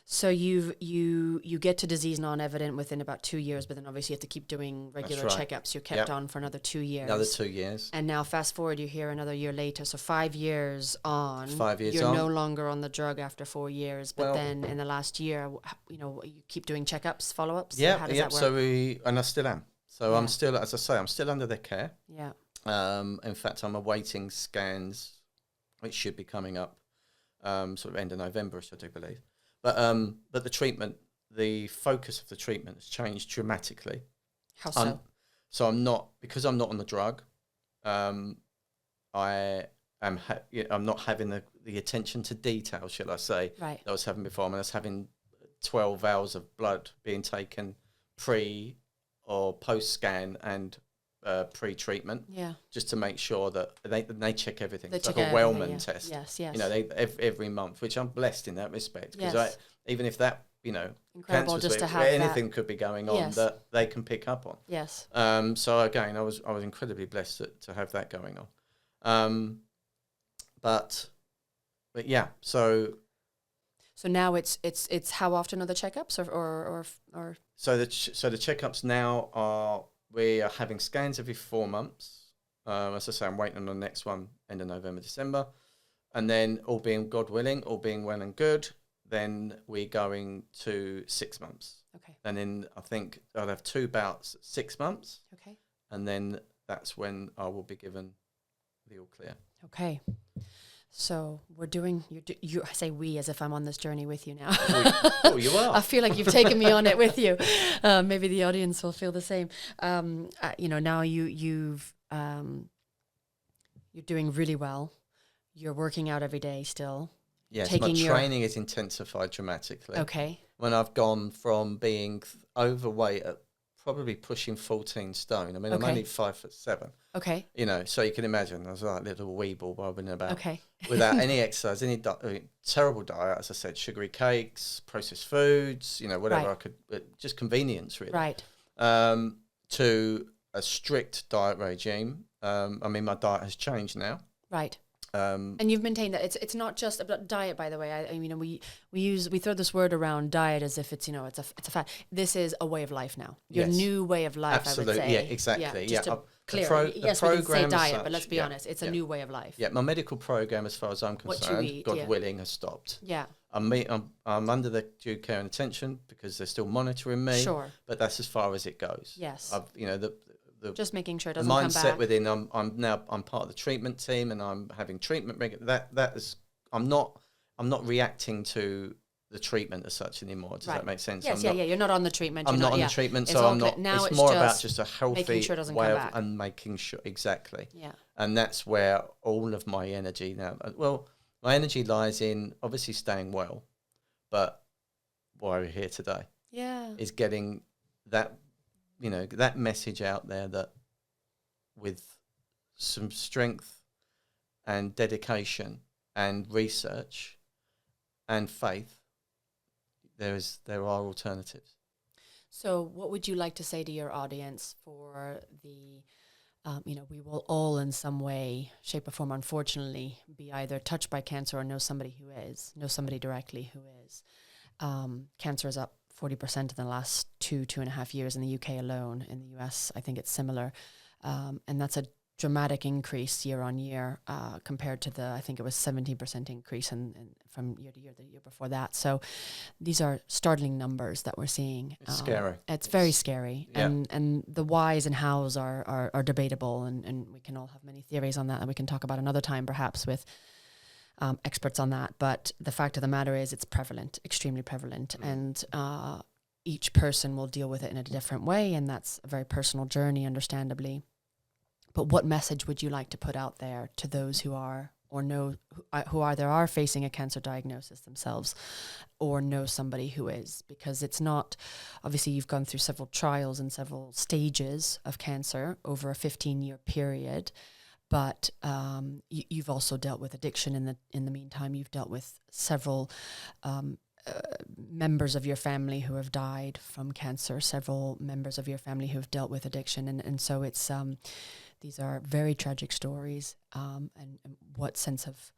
So you get to disease non-evident within about 2 years, but then obviously you have to keep doing regular checkups. You're kept on for another 2 years. Another 2 years. And now fast forward, you're here another year later. So 5 years on. 5 years you're no longer on the drug after 4 years. But then in the last year, you keep doing checkups, follow-ups? Yeah. How does that work? And I still am. So I'm still, as I say, I'm still under their care. Yeah. In fact, I'm awaiting scans, which should be coming up sort of end of November, I do believe. But the treatment the focus of the treatment has changed dramatically. How so? So I'm not, because I'm not on the drug. I am. I'm not having the attention to detail, shall I say, Right. that I was having before. I mean, I was having 12 hours of blood being taken pre or post scan and pre-treatment, just to make sure that they check everything. It's like a Wellman test. Yes. You know, every month, which I'm blessed in that respect, because Yes. even if that, you know, Incredible just to have anything could be going on that they can pick up on. Yes. So again, I was incredibly blessed to have that going on. But yeah, so now it's how often are the checkups or so the checkups now are, we are having scans every 4 months. As I say, I'm waiting on the next one end of November, December, and then all being God willing, all being well and good, then we're going to 6 months. Okay. And then I think I'll have 2 bouts at 6 months. Okay. And then that's when I will be given the all clear. Okay. So we're doing, I say we as if I'm on this journey with you now. Oh, you are. I feel like you've taken me on it with you. Maybe the audience will feel the same. Now you're doing really well. You're working out every day still. Yes, my training is intensified dramatically. Okay. When I've gone from being overweight at probably pushing 14 stone. I mean, I'm only 5'7". Okay. You know, so you can imagine I was like a little weeble bobbing about. Okay. Without any exercise, terrible diet, as I said, sugary cakes, processed foods, you know, whatever I could, just convenience really. Right. To a strict diet regime. I mean, my diet has changed now. Right. And you've maintained that it's not just about diet, by the way. I mean, we throw this word around, diet, as if it's it's a fad. This is a way of life now. Your new way of life. Absolutely. I would say. Yeah, exactly. Just to clear. Yes, we can say diet, but let's be honest, it's a new way of life. Yeah, my medical program, as far as I'm concerned, eat, God willing, has stopped. Yeah. I'm under the due care and attention because they're still monitoring me. Sure. But that's as far as it goes. Yes. Just making sure it doesn't come back. The mindset within, I'm part of the treatment team and I'm having treatment. I'm not reacting to the treatment as such anymore. Does that make sense? Yes, you're not on the treatment. I'm not on the treatment, so I'm not. Now it's more about just a healthy way of and making sure exactly. Yeah. And that's where all of my energy now. Well, my energy lies in obviously staying well, but why we're here today, is getting that. That message out there that with some strength and dedication and research and faith, there are alternatives. So what would you like to say to your audience for the, we will all in some way, shape or form, unfortunately, be either touched by cancer or know somebody directly who is. Cancer is up 40% in the last 2.5 years in the UK alone. In the US, I think it's similar. And that's a dramatic increase year on year compared to I think it was 17% increase from year to year, the year before that. So these are startling numbers that we're seeing. It's scary. It's very scary. Yeah. And the whys and hows are debatable. And we can all have many theories on that we can talk about another time perhaps with experts on that, but the fact of the matter is it's prevalent, extremely prevalent, and each person will deal with it in a different way, and that's a very personal journey, understandably. But what message would you like to put out there to those who are or know who are facing a cancer diagnosis themselves, or know somebody who is? Because it's not, obviously you've gone through several trials and several stages of cancer over a 15-year period. But you've also dealt with addiction in the meantime. You've dealt with several members of your family who have died from cancer, several members of your family who have dealt with addiction. And so it's these are very tragic stories. And what sense of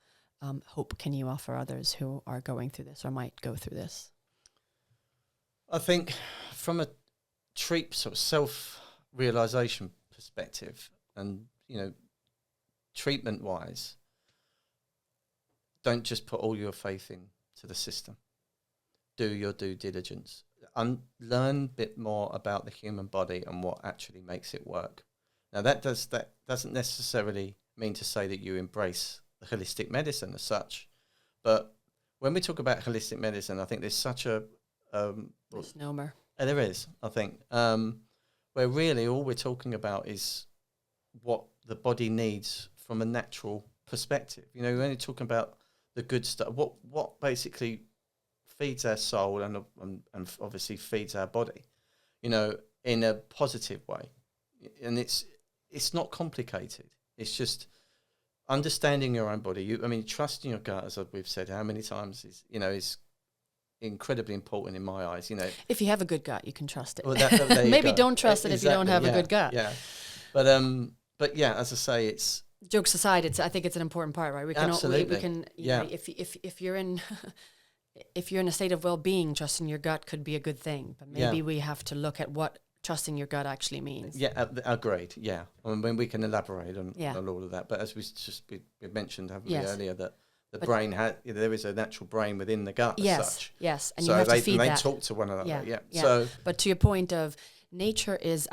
hope can you offer others who are going through this or might go through this? I think from a sort of self-realization perspective and, treatment-wise, don't just put all your faith into the system. Do your due diligence. Learn a bit more about the human body and what actually makes it work. Now, that doesn't necessarily mean to say that you embrace the holistic medicine as such, but when we talk about holistic medicine, I think there's such a Misnomer. There is, I think, where really all we're talking about is what the body needs from a natural perspective. You know, we're only talking about the good stuff. What basically feeds our soul and obviously feeds our body, you know, in a positive way. And it's not complicated. It's just understanding your own body. Trusting your gut, as we've said how many times, is incredibly important in my eyes. You know, if you have a good gut, you can trust it. Well, there maybe go. Don't trust it if you don't have a good gut. Yeah, but yeah, as I say, it's jokes aside. I think it's an important part, right? We can absolutely. we can you know, if you're in if you're in a state of well-being, trusting your gut could be a good thing. But maybe we have to look at what trusting your gut actually means. Yeah, agreed. Yeah, I mean, we can elaborate on all of that. But as we mentioned, haven't we, earlier, that the brain there is a natural brain within the gut. Yes, as such. yes, and so you have to feed they that. talk to one another. Yeah. So, but to your point of nature is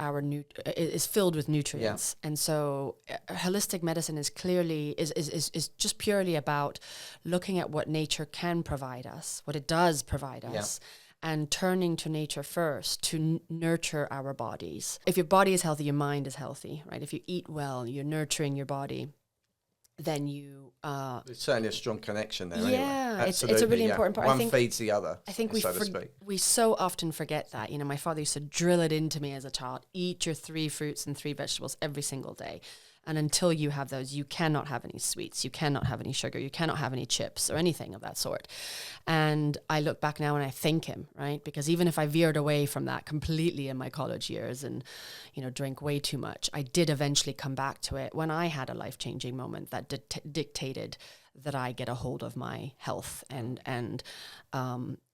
is filled with nutrients, and so holistic medicine is clearly is just purely about looking at what nature can provide us, what it does provide us. And turning to nature first to nurture our bodies. If your body is healthy, your mind is healthy, right? If you eat well, you're nurturing your body, then you... There's certainly a strong connection there. Yeah, anyway. it's a really important part. One feeds the other, I think so to speak. We so often forget that. You know, my father used to drill it into me as a child. Eat your 3 fruits and 3 vegetables every single day. And until you have those, you cannot have any sweets, you cannot have any sugar, you cannot have any chips or anything of that sort. And I look back now and I thank him, right? Because even if I veered away from that completely in my college years and, you know, drank way too much, I did eventually come back to it when I had a life-changing moment that dictated that I get a hold of my health and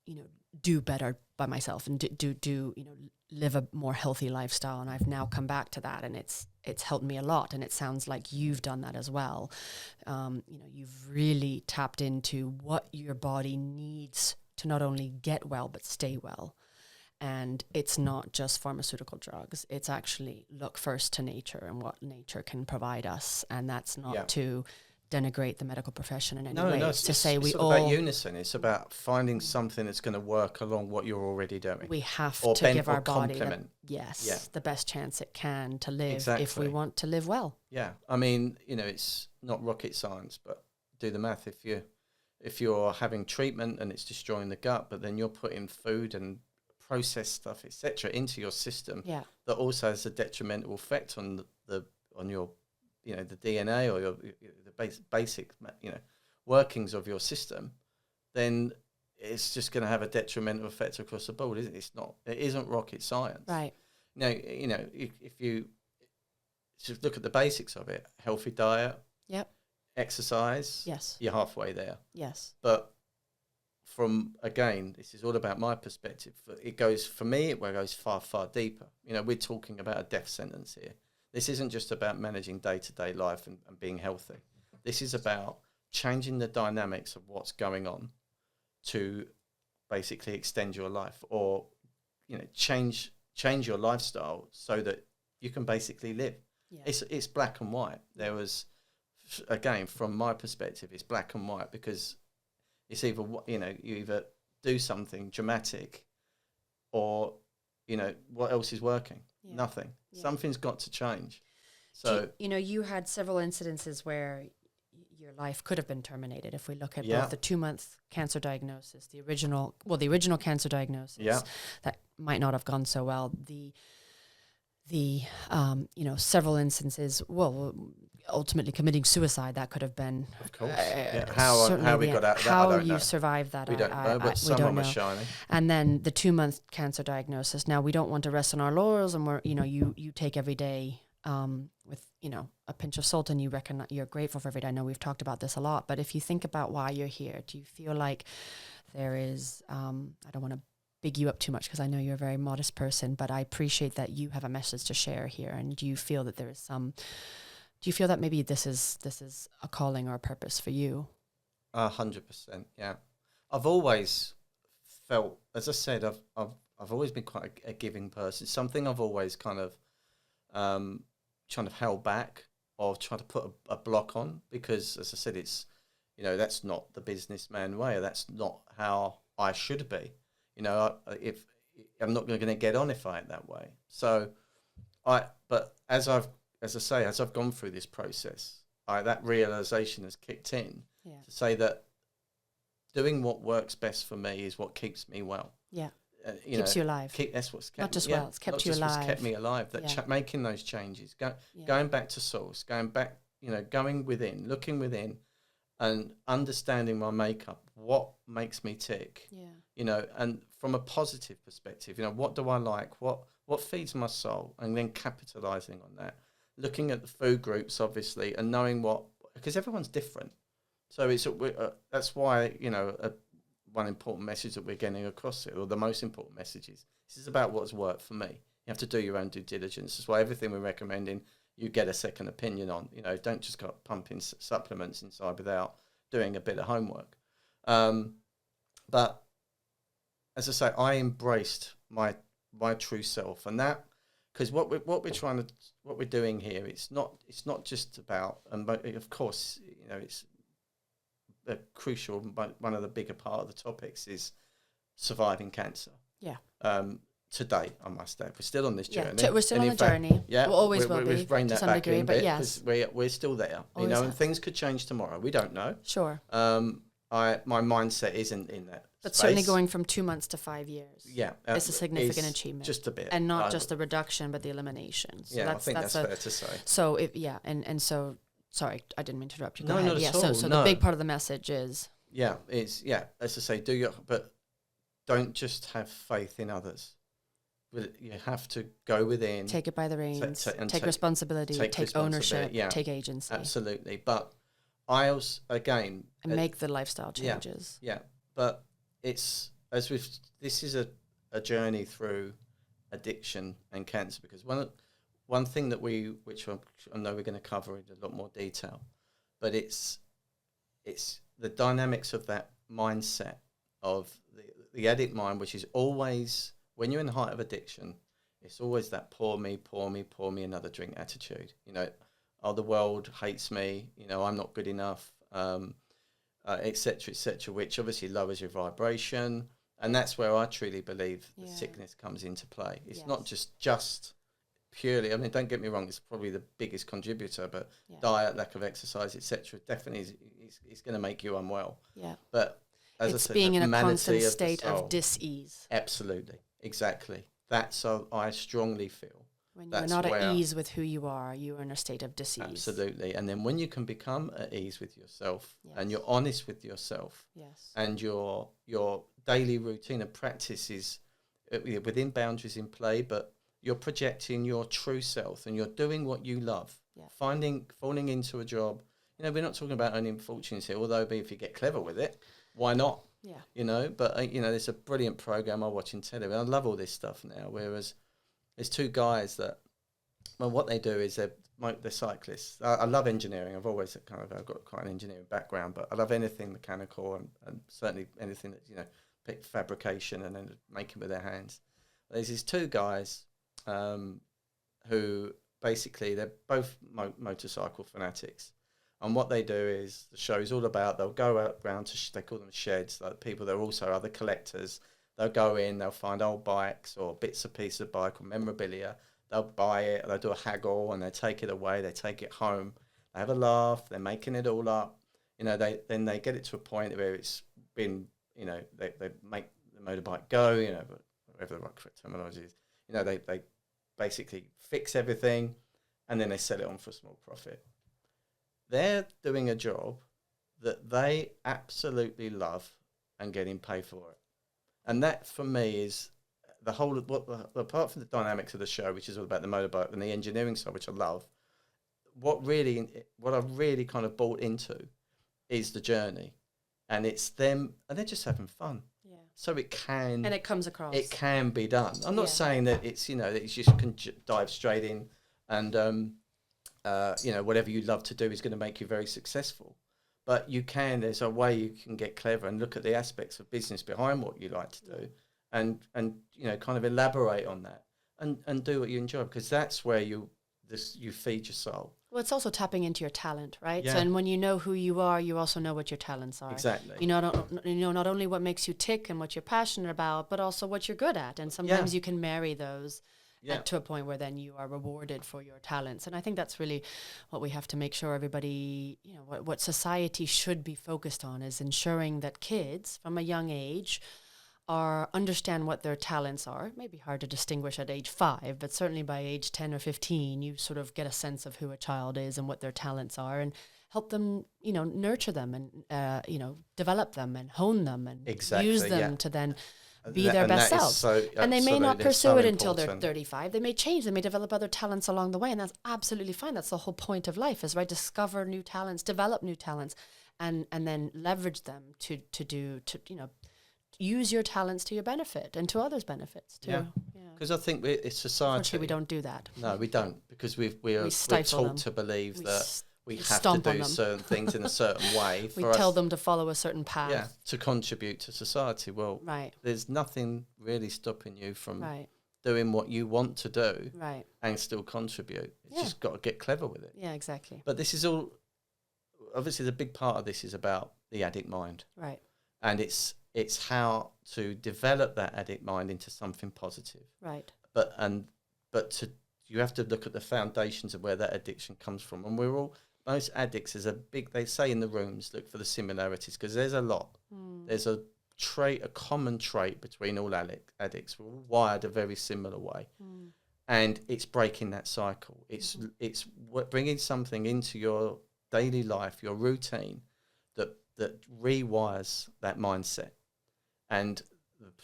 you know, do better by myself and do you know, live a more healthy lifestyle. And I've now come back to that, and it's helped me a lot. And it sounds like you've done that as well. You know, you've really tapped into what your body needs to not only get well, but stay well. And it's not just pharmaceutical drugs. It's actually look first to nature and what nature can provide us. And that's not to denigrate the medical profession in any way. No, it's to say we all... It's about unison. It's about finding something that's going to work along what you're already doing. We have to give our body the best chance it can to live if we want to live well. Yeah. I mean, you know, it's not rocket science, but do the math. If you're having treatment and it's destroying the gut, but then you're putting food and processed stuff, etc., into your system that also has a detrimental effect on on your, you know, the DNA or the basic, you know, workings of your system, then it's just going to have a detrimental effect across the board, isn't it? It isn't rocket science. Right. No, you know, if you just look at the basics of it, healthy diet, exercise, you're halfway there. Yes. But this is all about my perspective. It goes far, far deeper. You know, we're talking about a death sentence here. This isn't just about managing day-to-day life and being healthy. This is about changing the dynamics of what's going on to basically extend your life, or, you know, change your lifestyle so that you can basically live. Yeah. It's black and white. There was, again, from my perspective, it's black and white, because it's either, you know, you either do something dramatic or, you know, what else is working? Yeah. Nothing. Yeah. Something's got to change. So, you know, you had several incidences where your life could have been terminated. If we look at both the 2-month cancer diagnosis, the original cancer diagnosis that might not have gone so well, the you know, several instances, ultimately committing suicide, that could have been, of course, how we got out of that, I don't know. Survived that, we don't know, but someone was shining. And then the 2-month cancer diagnosis. Now, we don't want to rest on our laurels, and we're, you know, you take every day with, you know, a pinch of salt, and you're grateful for every day. I know we've talked about this a lot, but if you think about why you're here, do you feel like there is, I don't want to big you up too much because I know you're a very modest person, but I appreciate that you have a message to share here. And do you feel that do you feel that maybe this is a calling or a purpose for you? 100%. Yeah. I've always felt, as I said, I've always been quite a giving person. Something I've always kind of held back, or tried to put a block on, because, as I said, it's, you know, that's not the businessman way. That's not how I should be. You know, if I'm not going to get on if I act that way. So but as I say, as I've gone through this process, that realization has kicked in to say that doing what works best for me is what keeps me well. Yeah. Keeps you alive. That's what's kept not just me, well, it's kept you alive. What's kept me alive. That making those changes, going back to source, going back, going within, looking within, and understanding my makeup, what makes me tick. Yeah. And from a positive perspective, what do I like? What feeds my soul? And then capitalizing on that. Looking at the food groups, obviously, and knowing because everyone's different. So that's why, one important message that we're getting across here, or the most important message is, this is about what's worked for me. You have to do your own due diligence. That's why everything we're recommending, you get a second opinion on. Don't just go pumping supplements inside without doing a bit of homework. But as I say, I embraced my true self, and that, because what we're doing here, it's not just about, and of course, it's a crucial, one of the bigger part of the topics is surviving cancer. Yeah. To date, I must add, we're still on this journey. Yeah, we're still on the journey. Yeah, we always will be to some degree, but yes, we're still there. And things could change tomorrow. We don't know. Sure. My mindset isn't in that. But certainly going from 2 months to 5 years. Yeah, it's a significant achievement. Just a bit, and not just the reduction, but the elimination. So I think that's fair to say. So so. Sorry, I didn't mean to interrupt you. Go ahead. Not at all. So the big part of the message is... Yeah, as I say, but don't just have faith in others. You have to go within. Take it by the reins. Take responsibility. Take ownership. Take agency. Absolutely. But I also, again... And make the lifestyle changes. Yeah. But this is a journey through addiction and cancer, because one thing that which I know we're going to cover in a lot more detail, but it's the dynamics of that mindset of the addict mind, which is always, when you're in the height of addiction, it's always that pour me another drink attitude. The world hates me, I'm not good enough, et cetera, which obviously lowers your vibration. And that's where I truly believe the sickness comes into play. It's not just purely, don't get me wrong, it's probably the biggest contributor, but diet, lack of exercise, etc., definitely is going to make you unwell. Yeah. But as it's I said, being in a constant state of dis-ease. Absolutely, exactly. That's how I strongly feel. When you're not at ease with who you are in a state of dis-ease. Absolutely. And then when you can become at ease with yourself, and you're honest with yourself, and your daily routine and practice is within boundaries in play, but you're projecting your true self, and you're doing what you love, falling into a job. We're not talking about earning fortunes here, although if you get clever with it, why not? Yeah. But there's a brilliant program I watch in telly. I love all this stuff now, whereas there's two guys that, what they do is they're cyclists. I love engineering. I've got quite an engineering background, but I love anything mechanical and certainly anything that, pick fabrication and then making with their hands. There's these two guys who basically, they're both motorcycle fanatics. And what they do is, the show's all about, they'll go out around to, they call them sheds, like people, they're also other collectors. They'll go in, they'll find old bikes or bits of piece of bike or memorabilia. They'll buy it, they'll do a haggle, and they take it away, they take it home. They have a laugh, they're making it all up. Then they get it to a point where it's been, they make the motorbike go, whatever the right terminology is. They basically fix everything, and then they sell it on for a small profit. They're doing a job that they absolutely love and getting paid for it. And that, for me, is the whole of apart from the dynamics of the show, which is all about the motorbike and the engineering side, which I love, what I've really kind of bought into is the journey. And it's them, and they're just having fun. Yeah. So it can... And it comes across. It can be done. I'm not saying that it's, that you just can dive straight in and, whatever you love to do is going to make you very successful. But there's a way you can get clever and look at the aspects of business behind what you like to do and kind of elaborate on that and do what you enjoy, because that's where you feed your soul. Well, it's also tapping into your talent, right? Yeah. So, and when you know who you are, you also know what your talents are. Exactly. You know not only what makes you tick and what you're passionate about, but also what you're good at. And sometimes you can marry those to a point where then you are rewarded for your talents. And I think that's really what we have to make sure everybody, what society should be focused on is ensuring that kids from a young age understand what their talents are. It may be hard to distinguish at age 5, but certainly by age 10 or 15, you sort of get a sense of who a child is and what their talents are, and help them, nurture them and, develop them and hone them and use them to then be their best selves. And they may not pursue it until they're 35. They may change. They may develop other talents along the way, and that's absolutely fine. That's the whole point of life, is right. Discover new talents, develop new talents, and then leverage them to use your talents to your benefit and to others' benefits too. Yeah, because I think it's society. Unfortunately, we don't do that. No, we don't, because we're taught to believe that we have to do certain things in a certain way. We tell them to follow a certain path. To contribute to society. Well, there's nothing really stopping you from doing what you want to do and still contribute. It's just got to get clever with it. Yeah, exactly. But this is all, obviously the big part of this is about the addict mind. Right. And it's how to develop that addict mind into something positive. Right. But you have to look at the foundations of where that addiction comes from. And most addicts, they say in the rooms, look for the similarities, because there's a lot. There's a common trait between all addicts. We're all wired a very similar way. And it's breaking that cycle. It's bringing something into your daily life, your routine, that rewires that mindset. And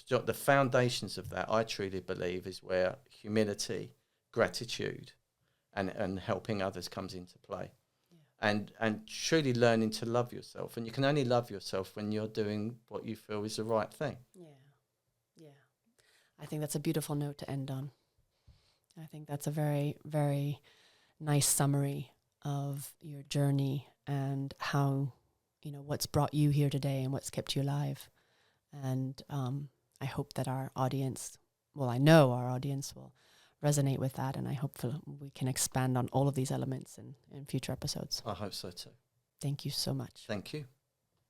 the foundations of that, I truly believe, is where humility, gratitude, and helping others comes into play. And truly learning to love yourself. And you can only love yourself when you're doing what you feel is the right thing. Yeah. I think that's a beautiful note to end on. I think that's a very, very nice summary of your journey and how, what's brought you here today and what's kept you alive. And I hope that our audience, I know our audience will resonate with that, and I hope we can expand on all of these elements in future episodes. I hope so too. Thank you so much. Thank you.